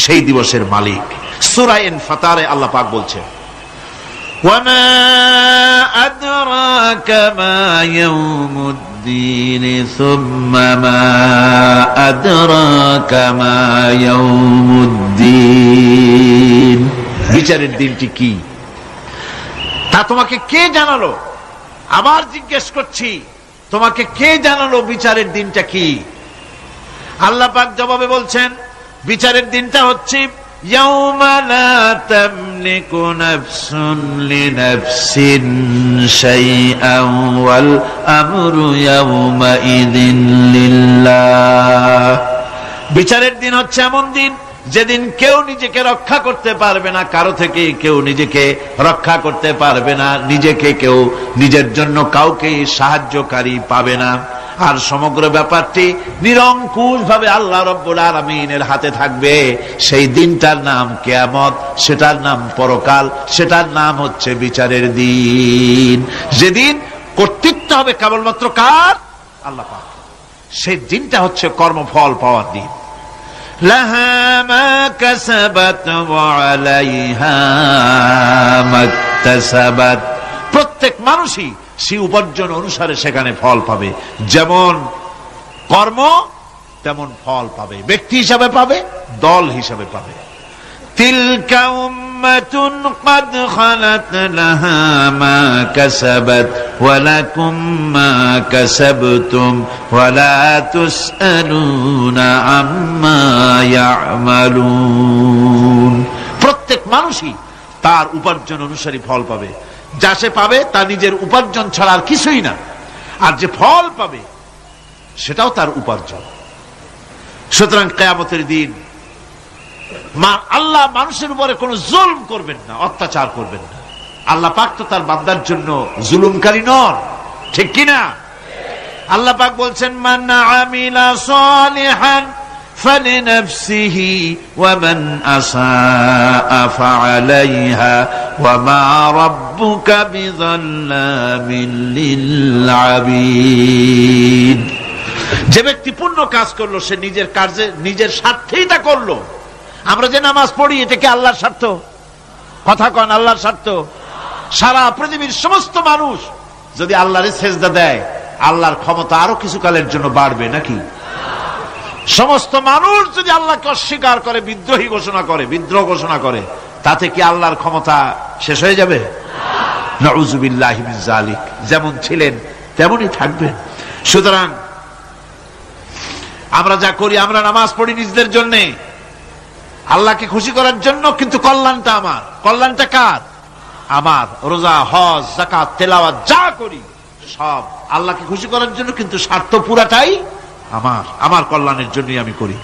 সেই দিবসের মালিক। সূরা ইনফিতারে আল্লাহ পাক বলছেন, ওয়ামা আদরাকা মা ইয়াউমুদ্দিন সুম্মা মা আদরাকা মা ইয়াউমুদ্দিন। বিচারের দিনটি কি তা তোমাকে কে জানালো? আবার জিজ্ঞেস করছি, তোমাকে কে জানালো বিচারের দিনটা কি? আল্লাহ পাক জবাবে বলছেন, বিচারের দিনটা হচ্ছে ইয়াউমা লা তামলিকু নাফসুন লিনাফসিন শাইআন ওয়াল আমরু ইয়াউমা ইযিন লিল্লাহ। বিচারের দিন হচ্ছে এমন দিন যেদিন কেউ নিজেকে রক্ষা করতে পারবে না, কারো থেকে কেউ নিজেকে রক্ষা করতে পারবে না, নিজেকে কেউ নিজের জন্য কাউকে সাহায্যকারী পাবে না। আর সমগ্র ব্যাপারটি নিরঙ্কুশ ভাবে আল্লাহ রাব্বুল আলামিনের হাতে থাকবে। সেই দিনটার নাম কিয়ামত, সেটার নাম পরকাল, সেটার নাম হচ্ছে বিচারের দিন। যেদিন কর্তৃত্ব হবে কেবলমাত্র কার? আল্লাহ পাক। সেই দিনটা হচ্ছে কর্মফল পাওয়ার দিন। লাহা মা কাসাবাত ওয়া আলাইহা মাকতাসাবাত। প্রত্যেক মানুষই সেই উপার্জন অনুসারে সেখানে ফল পাবে। যেমন কর্ম তেমন ফল পাবে, ব্যক্তি হিসাবে পাবে, দল হিসাবে পাবে। তিলকা উম্মাতুন ক্বাদ খালাত লাহা মা কাসাবাত ওয়া লাকুম মা কাসাবতুম ওয়া লা তুসআলুনা আম্মা ইয়ামালুন। প্রত্যেক মানুষই তার উপার্জন অনুসারী ফল পাবে। যা সে পাবে তা নিজের উপার্জন ছাড়া আর কিছুই না, আর যে ফল পাবে সেটাও তার উপার্জন। সুতরাং কিয়ামতের দিন আল্লাহ মানুষের উপরে কোনো জুলম করবেন না, অত্যাচার করবেন না। আল্লাহ পাক তো তার বান্দার জন্য জুলুমকারী নন, ঠিক কিনা? আল্লাহ পাক বলছেন, মান আমিলা সালিহান ফালিনাফসিহি ওয়া মান আসাআ ফাআলাইহা ওয়া মা রাব্বুকা বিযাল্লামিল লিল আবিদ। যে ব্যক্তি পুণ্য কাজ করলো সে নিজের কাজে, নিজের স্বার্থেই তা করলো। আমরা যে নামাজ পড়ি এটা কি আল্লাহর স্বার্থ? কথা কন, আল্লাহর স্বার্থ? সারা পৃথিবীর সমস্ত মানুষ যদি আল্লাহরে সেজদা দেয়, আল্লাহর ক্ষমতা আরো কিছু কালের জন্য বাড়বে নাকি? সমস্ত মানুষ যদি আল্লাহকে অস্বীকার করে, বিদ্রোহী ঘোষণা করে, বিদ্রোহ ঘোষণা করে, তাতে কি আল্লাহর ক্ষমতা শেষ হয়ে যাবে? নাউযুবিল্লাহি মিন যালিক। যেমন ছিলেন তেমনই থাকবেন। সুতরাং আমরা যা করি, আমরা নামাজ পড়ি নিজেদের জন্য, আল্লাহকে খুশি করার জন্য, কিন্তু কল্যাণটা আমার। কল্যাণটা কার? আমার। রোজা, হজ, যাকাত, তেলাওয়াত যা করি সব আল্লাহকে খুশি করার জন্য, কিন্তু স্বার্থ পুরাটাই আমার, আমার কল্যাণের জন্যই আমি করি।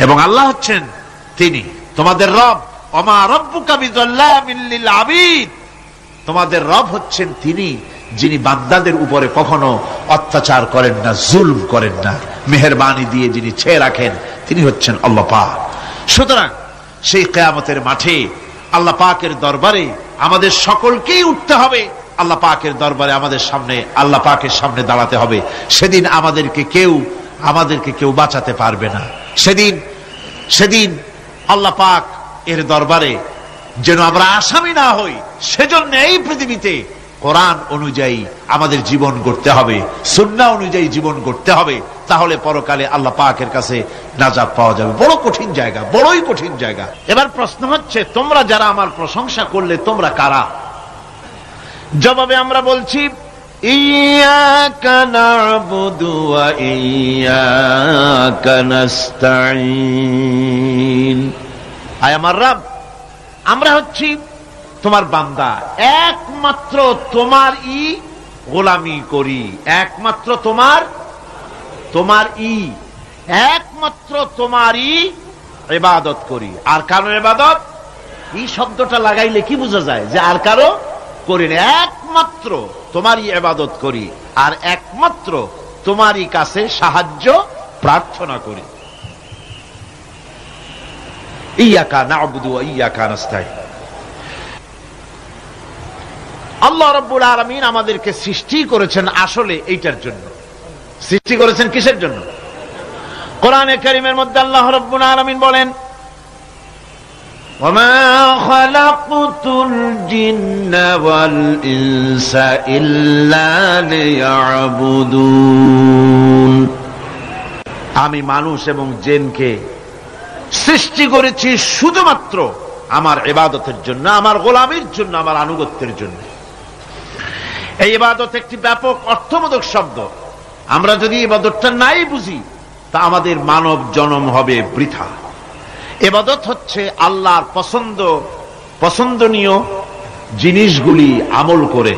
এবং আল্লাহ হচ্ছেন তিনি তোমাদের রব। ওমা রাব্বুকা বিযাল্লামিল লিল আবিদ। তোমাদের রব হচ্ছেন তিনি যিনি বান্দাদের উপরে কখনো অত্যাচার করেন না, জুলম করেন না, মেহেরবানি দিয়ে যিনি ছেয়ে রাখেন, তিনি হচ্ছেন আল্লাহ পাক। সুতরাং সেই কিয়ামতের মাঠে আল্লাহ পাকের দরবারে আমাদের সকলকেই উঠতে হবে। আল্লাহ পাকের দরবারে আমাদের সামনে, আল্লাহ পাকের সামনে দাঁড়াতে হবে। সেদিন আমাদেরকে কেউ বাঁচাতে পারবে না। সেদিন আল্লাহ পাক এর দরবারে যেন আমরা আসামি না হই, সেজন্য এই পৃথিবীতে কোরআন অনুযায়ী আমাদের জীবন গড়তে হবে, সুন্নাহ অনুযায়ী জীবন গড়তে হবে, তাহলে পরকালে আল্লাহ পাকের কাছে নাজাত পাওয়া যাবে। বড় কঠিন জায়গা, বড়ই কঠিন জায়গা। এবার প্রশ্ন হচ্ছে, তোমরা যারা আমার প্রশংসা করলে তোমরা কারা? জবাবে আমরা বলছি, ইয়্যাকা না'বুদু ওয়া ইয়্যাকা নাস্তাঈন। আয় আমার রব, আমরা হচ্ছি তোমার বান্দা, একমাত্র তোমারই গোলামি করি, একমাত্র একমাত্র তোমারই ইবাদত করি। আর কারো ইবাদত, এই শব্দটা লাগাইলে কি বোঝা যায়? যে আর কারো করি না, একমাত্র তোমারই ইবাদত করি, আর একমাত্র তোমারই কাছে সাহায্য প্রার্থনা করি। ইয়্যাকা না'বুদু ওয়া ইয়্যাকা নাস্তাঈন। আল্লাহ রাব্বুল আলামিন আমাদেরকে সৃষ্টি করেছেন আসলে এইটার জন্য। সৃষ্টি করেছেন কিসের জন্য? কোরআনে কারীমের মধ্যে আল্লাহ রাব্বুল আলামিন বলেন, ওয়ামা খালাকতুল জিন্না ওয়াল ইনসা ইল্লা লিয়াবুদুন। আমি মানুষ এবং জিনকে সৃষ্টি করেছি শুধুমাত্র আমার ইবাদতের জন্য, আমার গোলামির জন্য, আমার আনুগত্যের জন্য। এই ইবাদত একটি ব্যাপক অর্থবোধক শব্দ। আমরা যদি ইবাদতটা নাই বুঝি, তা আমাদের মানব জন্ম হবে বৃথা। ইবাদত হচ্ছে আল্লাহর পছন্দনীয় জিনিসগুলি আমল করে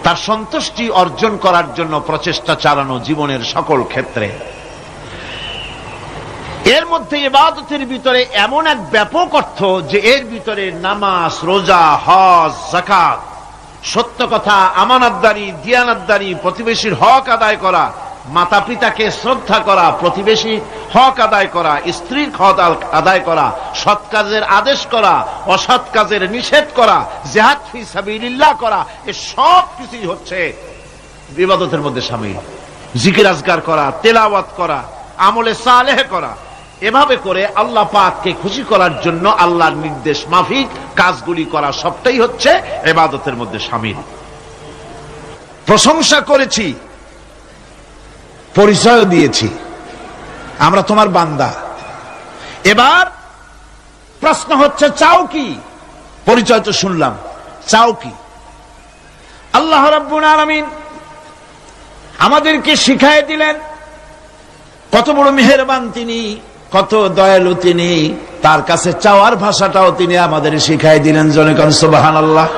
তার সন্তুষ্টি অর্জন করার জন্য প্রচেষ্টা চালানো জীবনের সকল ক্ষেত্রে। এর মধ্যে ইবাদতের ভিতরে এমন এক ব্যাপক অর্থ যে এর ভিতরে নামাজ, রোজা, হজ, যাকাত, সত্য কথা, আমানতদারি, দিয়ানতদারি, প্রতিবেশীর হক আদায় করা, মাতা পিতাকে শ্রদ্ধা করা, প্রতিবেশী হক আদায় করা, স্ত্রীর হক আদায় করা, সৎ কাজের আদেশ করা, অসৎ কাজের নিষেধ করা, জিহাদ ফি সাবিলিল্লাহ করা, এ সব কিছুই হচ্ছে ইবাদতের মধ্যে শামিল। জিকির আজকার করা, তেলাওয়াত করা, আমলে সালেহ করা, এভাবে করে আল্লাহ পাককে খুশি করার জন্য আল্লাহর নির্দেশ মাফিক কাজগুলি করা, সবটাই হচ্ছে ইবাদতের মধ্যে শামিল। প্রশংসা করেছি, পরিচয় দিয়েছি, আমরা তোমার বান্দা। এবার প্রশ্ন হচ্ছে, চাও কি? পরিচয় তো শুনলাম, চাও কি? আল্লাহ রাব্বুল আলামিন আমাদেরকে শিখায় দিলেন, কত বড় মেহেরবান তিনি, কত দয়ালু তিনি। তার কাছে চাওয়ার ভাষাটাও তিনি আমাদের শিখাই দিলেন। জনগণ সুবহানাল্লাহ।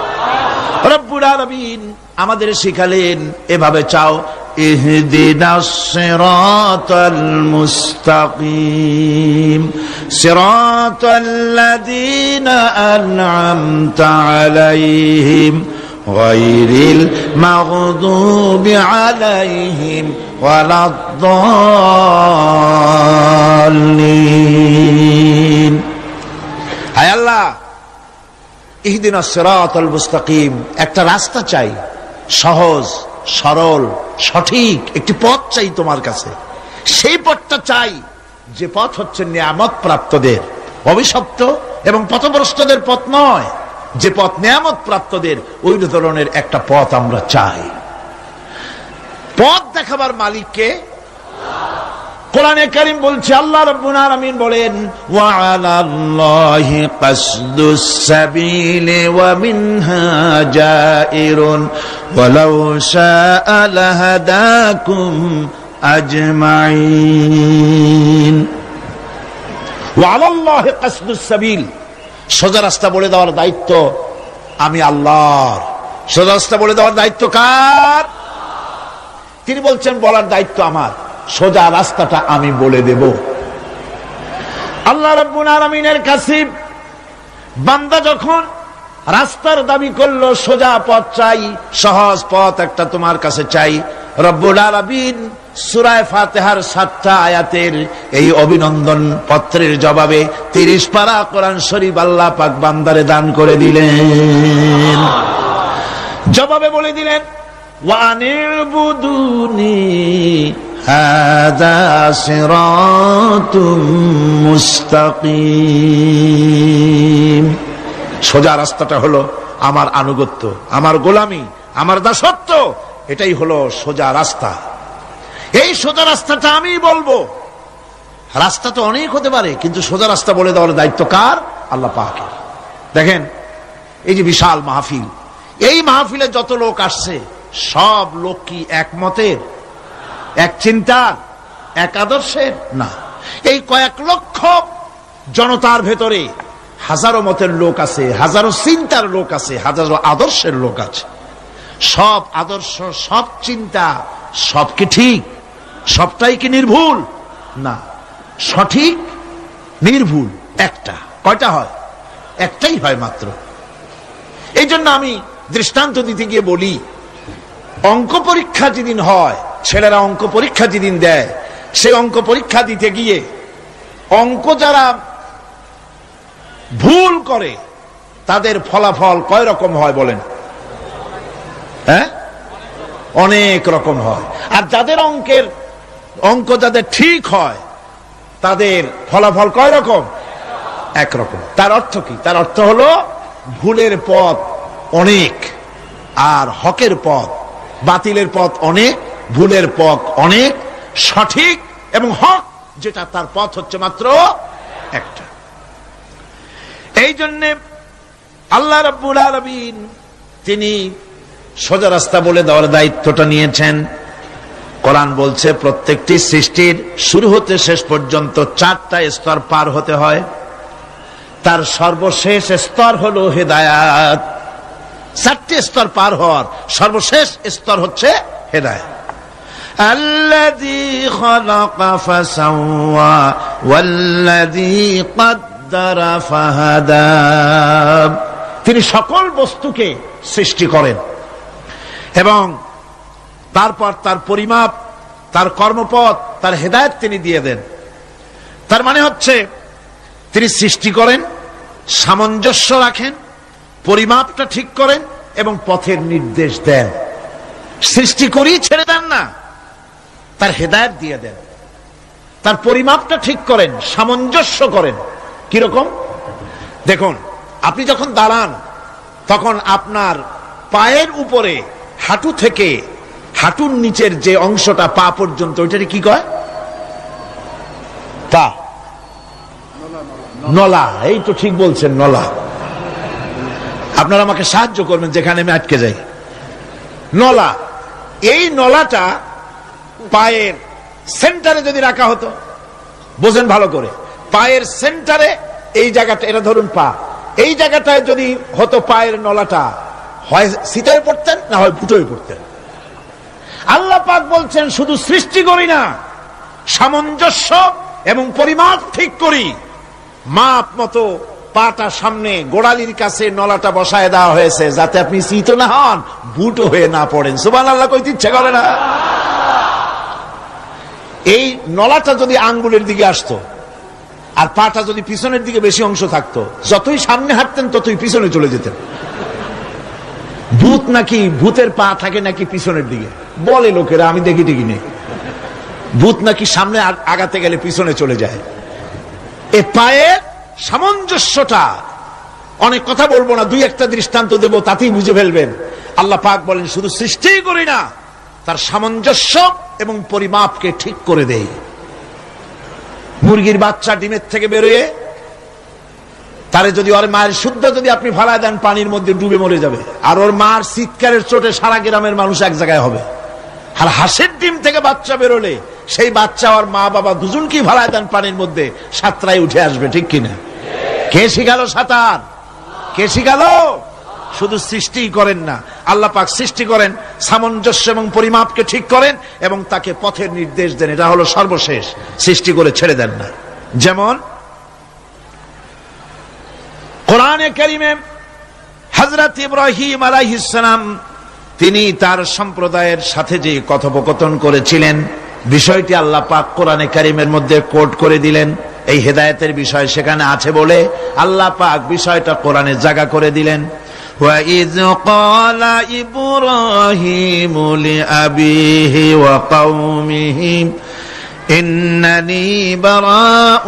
রব্বুল আলামিন আমাদের শিখালেন, এভাবে চাও, ইহদিনাস সিরাতাল মুস্তাকিম সিরাতাল্লাযীনা আন'আমতা আলাইহিম গায়রিল মাগদুবি আলাইহিম ওয়ালাদ-দাল্লিন। হায় আল্লাহ, ইহদিনাস সিরাতাল মুস্তাকিম, একটা রাস্তা চাই, সহজ, সরল, সঠিক একটি পথ চাই তোমার কাছে। সেই পথটা চাই যে পথ হচ্ছে নিয়ামত প্রাপ্তদের, অভিশপ্ত এবং পথভ্রষ্টদের পথ নয়। যে পথ নিয়ামত প্রাপ্তদের, ওই ধরনের একটা পথ আমরা চাই। পথ দেখাবার মালিককে কোরআনে কারীম বলছে, আল্লাহ রাব্বুল আলামিন বলেন, ওয়া আলাল্লাহি কাসদুস সাবিলি ওয়া মিনহা জাইরুন ওয়ালাউ শাআ লাহাদাকুম আজমাইন। ওয়া আলাল্লাহি কাসদুস সাবিল, সোজা রাস্তা বলে দেওয়ার দায়িত্ব আমি আল্লাহর। সোজা রাস্তা বলে দেওয়ার দায়িত্ব কার? তিনি বলছেন, বলার দায়িত্ব আমার, সোজা রাস্তাটা আমি বলে দেব। আল্লাহ রাব্বুল আলামিনের কাছে বান্দা যখন রাস্তার দাবি করলো, সোজা পথ চাই, সহজ পথ একটা তোমার কাছে চাই, রব্বুল আলামিন সূরা ফাতিহার 7টা আয়াতের এই অভিনন্দন পত্রের জবাবে 30 পারা কোরআন শরীফ আল্লাহ পাক বান্দারে দান করে দিলেন। জবাবে বলে দিলেন, ওয়া আনি'বুদুনি হাযা সিরাতুম মুস্তাকিম। সোজা রাস্তাটা হলো আমার আনুগত্য, আমার গোলামি, আমার দাসত্ব, এটাই হলো সোজা রাস্তা। এই সোজা রাস্তাটা আমি বলবো। রাস্তা তো অনেক হতে পারে, কিন্তু সোজা রাস্তা বলে দেওয়ার দায়িত্ব কার? আল্লাহ পাকের। দেখেন এই যে বিশাল মাহফিল, এই মাহফিলে যত লোক আসছে সব লোক কি একমতের, এক চিন্তার, এক আদর্শের? না। এই কয়েক লক্ষ জনতার ভেতরে হাজারো মতের লোক আছে, হাজারো চিন্তার লোক আছে, হাজারো আদর্শের লোক আছে। সব আদর্শ, সব চিন্তা, সব কি ঠিক? সবটাই কি নির্ভুল? না, সঠিক নির্ভুল একটা। কয়টা হয়? একটাই হয় মাত্র। এই জন্য আমি দৃষ্টান্ত দিতে গিয়ে বলি, অঙ্ক পরীক্ষা যেদিন হয়, ছেলেরা অঙ্ক পরীক্ষা যেদিন দেয়, সেই অঙ্ক পরীক্ষা দিতে গিয়ে অঙ্ক যারা ভুল করে তাদের ফলাফল কয় রকম হয় বলেন? হ্যাঁ, অনেক রকম হয়। আর যাদের অঙ্ক যাদের ঠিক হয় তাদের ফলাফল কয় রকম? একরকম। তার অর্থ কি? তার অর্থ হলো ভুলের পথ অনেক, আর হকের পথ, বাতিলের পথ অনেক, ভুলের পথ অনেক, সঠিক এবং হক যেটা তার পথ হচ্ছে মাত্র একটা। এই জন্য আল্লাহ রাব্বুল আলামিন তিনি সোজা রাস্তা বলে দেওয়ার দায়িত্বটা নিয়েছেন। কোরআন বলছে প্রত্যেকটি সৃষ্টির শুরু হতে শেষ পর্যন্ত 4টা স্তর পার হতে হয়। তার সর্বশেষ স্তর হলো হেদায়াত। 4টে স্তর পার হওয়ার সর্বশেষ স্তর হচ্ছে হেদায়াত। আল্লাযী খালাকা ফাসাওয়া ওয়াল্লাযী কদ্দারা ফাহাদা। তিনি সকল বস্তুকে সৃষ্টি করেন এবং তারপর তার পরিমাপ, তার কর্মপথ, তার হেদায়েত তিনি দিয়ে দেন। তার মানে হচ্ছে তিনি সৃষ্টি করেন, সামঞ্জস্য রাখেন, পরিমাপটা ঠিক করেন এবং পথের নির্দেশ দেন। সৃষ্টি করেই ছেড়ে দেন না, তার হেদায়েত দিয়ে দেন, তার পরিমাপটা ঠিক করেন, সামঞ্জস্য করেন। কিরকম? দেখুন, আপনি যখন দাঁড়ান তখন আপনার পায়ের উপরে হাঁটু থেকে হাঁটুর নিচের যে অংশটা পা পর্যন্ত, ওইটাকে কি কয়? পা, নলা। এই তো ঠিক বলছেন, নলা। আপনারা আমাকে সাহায্য করবেন যেখানে আমি আটকে যাই। নলা। এই নলাটা পায়ের সেন্টারে যদি রাখা হতো, বোঝেন ভালো করে, পায়ের সেন্টারে এই জায়গাটা, এটা ধরুন পা, এই জায়গাটায় যদি হতো পায়ের নলাটা, হয় সিটায় পড়তেন না হয় ফুটোয় পড়তেন। আল্লাহ পাক বলছেন শুধু সৃষ্টি করি না, সামঞ্জস্য এবং পরিমাপ ঠিক করি। মাপ মতো পাটা সামনে গোড়ালির কাছে নলাটা বসায় দেওয়া হয়েছে, যাতে আপনি চিত না হন, বুটো হয়ে না পড়েন। সুবহানাল্লাহ কইতে ইচ্ছা করে না? এই নলাটা যদি আঙ্গুলের দিকে আসতো আর পাটা যদি পিছনের দিকে বেশি অংশ থাকতো, যতই সামনে হাঁটতেন ততই পিছনে চলে যেতেন। ভূত নাকি, ভূতের পা থাকে নাকি পিছনের দিকে, বলে লোকেরা, আমি দেখি ঠিকই নেই। ভূত নাকি সামনে আগাতে গেলে পিছনে চলে যায়। এ পায়ের সামঞ্জস্যটা, অনেক কথা বলবো না, 2-1টা দৃষ্টান্ত দেবো, তাতেই বুঝে ফেলবেন। আল্লাহ পাক বলেন শুধু সৃষ্টি করি না, তার সামঞ্জস্য এবং পরিমাপকে ঠিক করে দেই। মুরগির বাচ্চা ডিমের থেকে বেরোয়, তারে যদি ওর মায়ের শুদ্ধ যদি আপনি ফালায় দেন, পানির মধ্যে ডুবে মরে যাবে। আর ওর মার চিৎকারের চোটে সারা গ্রামের মানুষ এক জায়গায় হবে। আর হাঁসের ডিম থেকে বাচ্চা বেরোলে সেই বাচ্চা আর মা বাবা দুজনকেই ফালায় দেন পানির মধ্যে, সাঁতরায় উঠে আসবে। ঠিক কিনা? কে শিখালো সাঁতার? কে শিখালো? শুধু সৃষ্টি করেন না, আল্লাহ পাক সৃষ্টি করেন, সামঞ্জস্য এবং পরিমাপকে ঠিক করেন এবং তাকে পথের নির্দেশ দেন। এটা হলো সর্বশেষ। সৃষ্টি করে ছেড়ে দেন না। যেমন কোরআনে কারিমে হযরত ইব্রাহিম আলাইহিস সালাম তিনি তার সম্প্রদায়ের সাথে যে কথোপকথন করেছিলেন, বিষয়টি আল্লাহ পাক কোরআনে কারিমের মধ্যে কোট করে দিলেন। এই হেদায়েতের বিষয় সেখানে আছে বলে আল্লাহ পাক বিষয়টা কোরআনে জায়গা করে দিলেন। وَإِذْ قَالَ إِبْرَاهِيمُ لِأَبِيهِ وَقَوْمِهِ إِنَّنِي بَرَاءٌ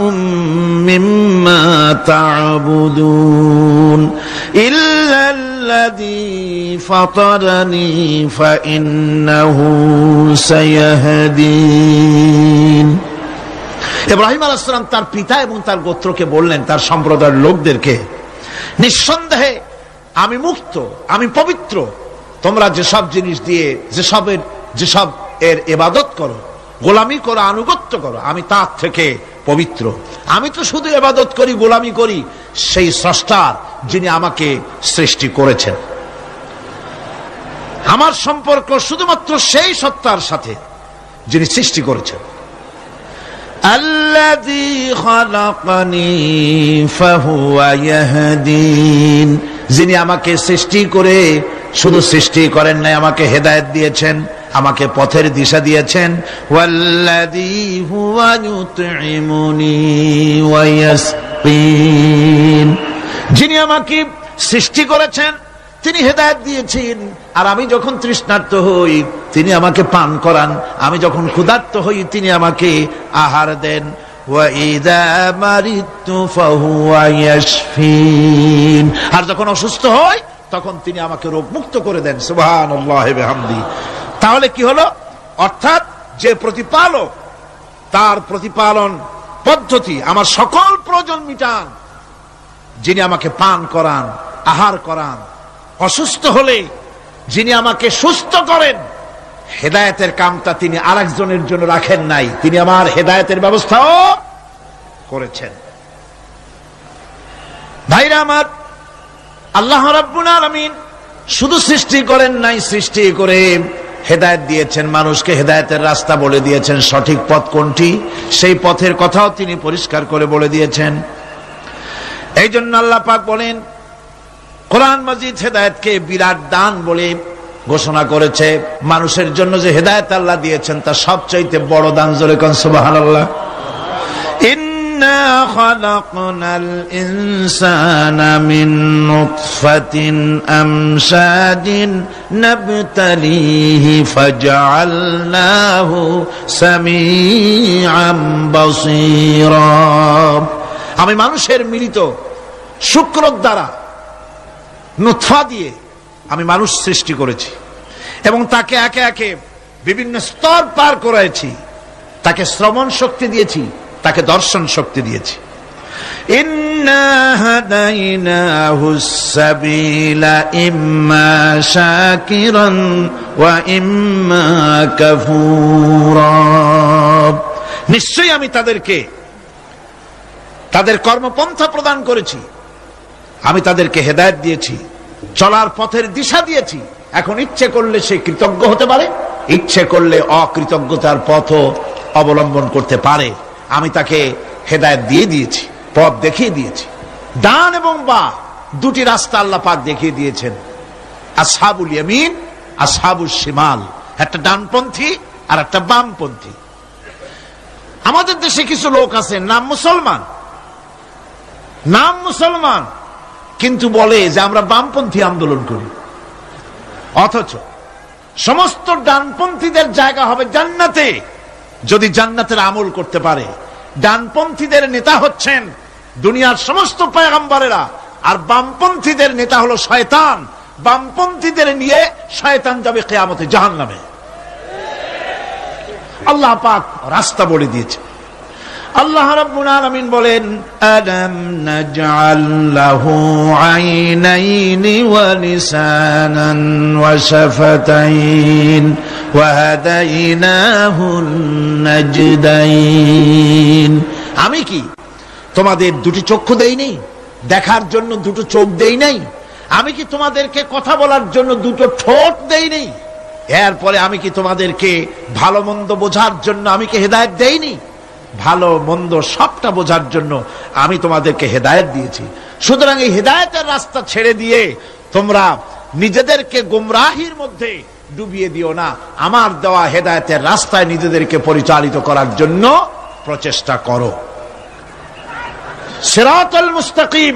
مِّمَّا تَعْبُدُونَ إِلَّا الذي فطرني فإنه سيهدين। ইব্রাহিম আলাইহিস সালাম তার পিতা এবং তার গোত্রকে বললেন, তার সম্প্রদায়ের লোকদেরকে, নিঃসন্দেহে আমি মুক্ত, আমি পবিত্র। তোমরা যেসব জিনিস দিয়ে যেসব এর ইবাদত করো, গোলামি করো, আনুগত্য করো, আমি তার থেকে পবিত্র। আমি তো শুধু ইবাদত করি, গোলামি করি সেই স্রষ্টার, যিনি আমাকে সৃষ্টি করেছেন। আমার সম্পর্ক শুধুমাত্র সেই সত্তার সাথে যিনি সৃষ্টি করেছেন। আল্লাযী খালাকানি ফাহুয়া ইয়াহদিন, যিনি আমাকে সৃষ্টি করে শুধু সৃষ্টি করেন নাই, আমাকে হেদায়েত দিয়েছেন, আমাকে পথের দিশা দিয়েছেন। ওয়াল্লাযী হুয়া ইউতঈমুনি ওয়া ইয়াসকিন, যিনি আমাকে সৃষ্টি করেছেন তিনি হেদায়েত দিয়েছেন, আর আমি যখন তৃষ্ণার্ত হই তিনি আমাকে পান করান, আমি যখন ক্ষুধার্ত হই তিনি আমাকে আহার দেন। ওয়া ইযা মারিতু ফাহুয়া ইয়াশফিন, আর যখন অসুস্থ হই তখন তিনি আমাকে রোগ মুক্ত করে দেন। সুবহানাল্লাহি ওয়া বিহামদিহি। তাহলে কি হলো? অর্থাৎ যে প্রতিপালক, তার প্রতিপালন পদ্ধতি আমার সকল প্রয়োজন মিটান, যিনি আমাকে পান করান, আহার করান, অসুস্থ হলে যিনি আমাকে সুস্থ করেন। হেদায়েতের কামটা তিনি আরেকজনের জন্য রাখেন নাই, তিনি আমার হেদায়েতের ব্যবস্থাও করেছেন। ভাইরা আমার, আল্লাহ রাব্বুল আলামিন শুধু সৃষ্টি করেন নাই, সৃষ্টি করে হেদায়েত দিয়েছেন, মানুষকে হেদায়েতের রাস্তা বলে দিয়েছেন। সঠিক পথ কোনটি সেই পথের কথাও তিনি পরিষ্কার করে বলে দিয়েছেন। এই জন্য আল্লাহ পাক বলেন, কোরআন মাজিদ হেদায়েতকে বিরাট দান বলে ঘোষণা করেছে। মানুষের জন্য যে হেদায়েত আল্লাহ দিয়েছেন তা সবচাইতে বড় দান। জোরে কোন সুবহানাল্লাহ। ইন্না খালাকনাল ইনসানা মিন নুতফাতিন আমশাদিন নাবতালিহি ফাজআলনাহু সামিআম বাসীরা। আমি মানুষের মিলিত শুক্র দ্বারা, নুতফা দিয়ে আমি মানুষ সৃষ্টি করেছি এবং তাকে একে একে বিভিন্ন স্তর পার করেছি। তাকে শ্রবণ শক্তি দিয়েছি, তাকে দর্শন শক্তি দিয়েছি। ইন্না হাদাইনাহুস সাবিলা ইম্মা শাকিরান ওয়া ইম্মা কাফুরা। নিশ্চয়ই আমি তাদেরকে তাদের কর্মপন্থা প্রদান করেছি, আমি তাদেরকে হেদায়েত দিয়েছি, চলার পথের দিশা দিয়েছি। এখন ইচ্ছে করলে সে কৃতজ্ঞ হতে পারে, ইচ্ছে করলে অকৃতজ্ঞতার পথও অবলম্বন করতে পারে। আমি তাকে হেদায়েত দিয়ে দিয়েছি, পথ দেখিয়ে দিয়েছি। ডান এবং বাঁ দুটি রাস্তা আল্লাহ পাক দেখিয়ে দিয়েছেন। আসহাবুল ইয়ামিন, আসহাবুল শিমাল, একটা ডানপন্থী আর একটা বামপন্থী। আমাদের দেশে কিছু লোক আছে, নাম মুসলমান, কিন্তু বলে যে আমরা বামপন্থী আন্দোলন করি। অথচ সমস্ত ডানপন্থীদের জায়গা হবে জান্নাতে, যদি জান্নাতের আমল করতে পারে। ডানপন্থীদের নেতা হচ্ছেন দুনিয়ার সমস্ত পয়গম্বরেরা, আর বামপন্থীদের নেতা হলো শয়তান। বামপন্থীদের নিয়ে শয়তান যাবে কিয়ামতে জাহান্নামে। আল্লাহ পাক রাস্তা বলে দিয়েছে। আল্লাহ রাব্বুল আলামিন বলেন, আলাম নাজআল লাহু আইনাইনি ওয়া লিসানান ওয়া শাফাতাইন ওয়া হাদাইনাহুন নাজদাইন। আমি কি তোমাদের দুটি চক্ষু দেই নাই, দেখার জন্য দুটো চোখ দেই নাই? আমি কি তোমাদেরকে কথা বলার জন্য দুটো ঠোঁট দেই নাই? এরপরে আমি কি তোমাদেরকে ভালো মন্দ বোঝার জন্য আমি কি হেদায়েত দেইনি? ভালো মন্দ সবটা বোঝার জন্য আমি তোমাদেরকে হেদায়েত দিয়েছি। সুতরাং এই হেদায়েতের রাস্তা ছেড়ে দিয়ে তোমরা নিজেদেরকে গোমরাহির মধ্যে ডুবিয়ে দিও না। আমার দেওয়া হেদায়েতের রাস্তায় নিজেদেরকে পরিচালিত করার জন্য প্রচেষ্টা করো। সিরাতাল মুস্তাকিম,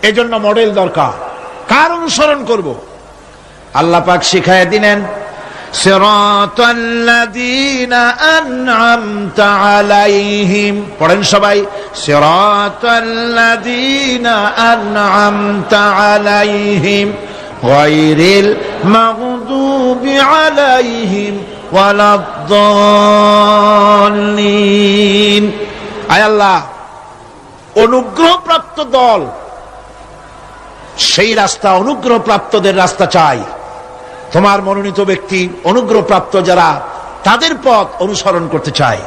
এজন্য মডেল দরকার। কার অনুসরণ করব? আল্লাহ পাক শিখায় দিলেন, সিরাতাল্লাযীনা আন'আমতা আলাইহিম। পড়েন সবাই, সিরাতাল্লাযীনা আন'আমতা আলাইহিম গায়রিল মাগদুবি আলাইহিম ওয়ালাদ-দাল্লিন। আয় আল্লাহ, অনুগ্রহপ্রাপ্ত দল, সেই রাস্তা, অনুগ্রহপ্রাপ্তদের রাস্তা চাই। তোমার মনোনীত ব্যক্তি, অনুগ্রহপ্রাপ্ত যারা, তাদের পথ অনুসরণ করতে চাই।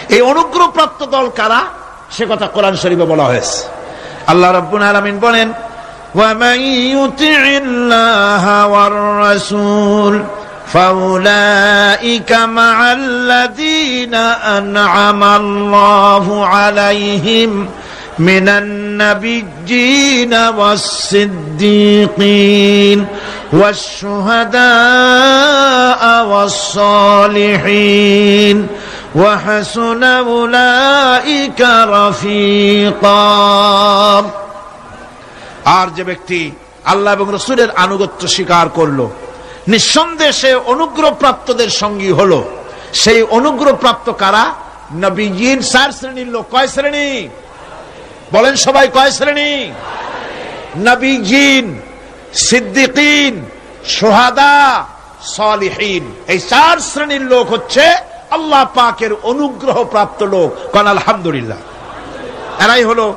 এই অনুগ্রহপ্রাপ্ত দল কারা, সে কথা কোরআন শরীফে বলা হয়েছে। আল্লাহ রাব্বুল আলামিন বলেন, وَمَن يُطِعِ اللَّهَ وَالرَّسُولَ فَأُولَئِكَ مَعَ الَّذِينَ أَنْعَمَ اللَّهُ عَلَيْهِمْ مِنَ النَّبِيِّينَ وَالصِّدِّيقِينَ وَالشُّهَدَاءِ وَالصَّالِحِينَ وَحَسُنَ أُولَئِكَ رَفِيقًا। আর যে ব্যক্তি আল্লাহ এবং রাসূলের আনুগত্য স্বীকার করলো, নিঃসন্দেহে সে অনুগ্রহপ্রাপ্তদের সঙ্গী হলো। সেই অনুগ্রহপ্রাপ্ত কারা? নবীয়িন। 4 শ্রেণীর লোক। কয় শ্রেণী বলেন সবাই, কয় শ্রেণী? নবীয়িন, সিদ্দিকিন, শুহাদা, সালিহিন। এই 4 শ্রেণীর লোক হচ্ছে আল্লাহ পাকের অনুগ্রহপ্রাপ্ত লোক। কোন আলহামদুলিল্লাহ। এরাই হলো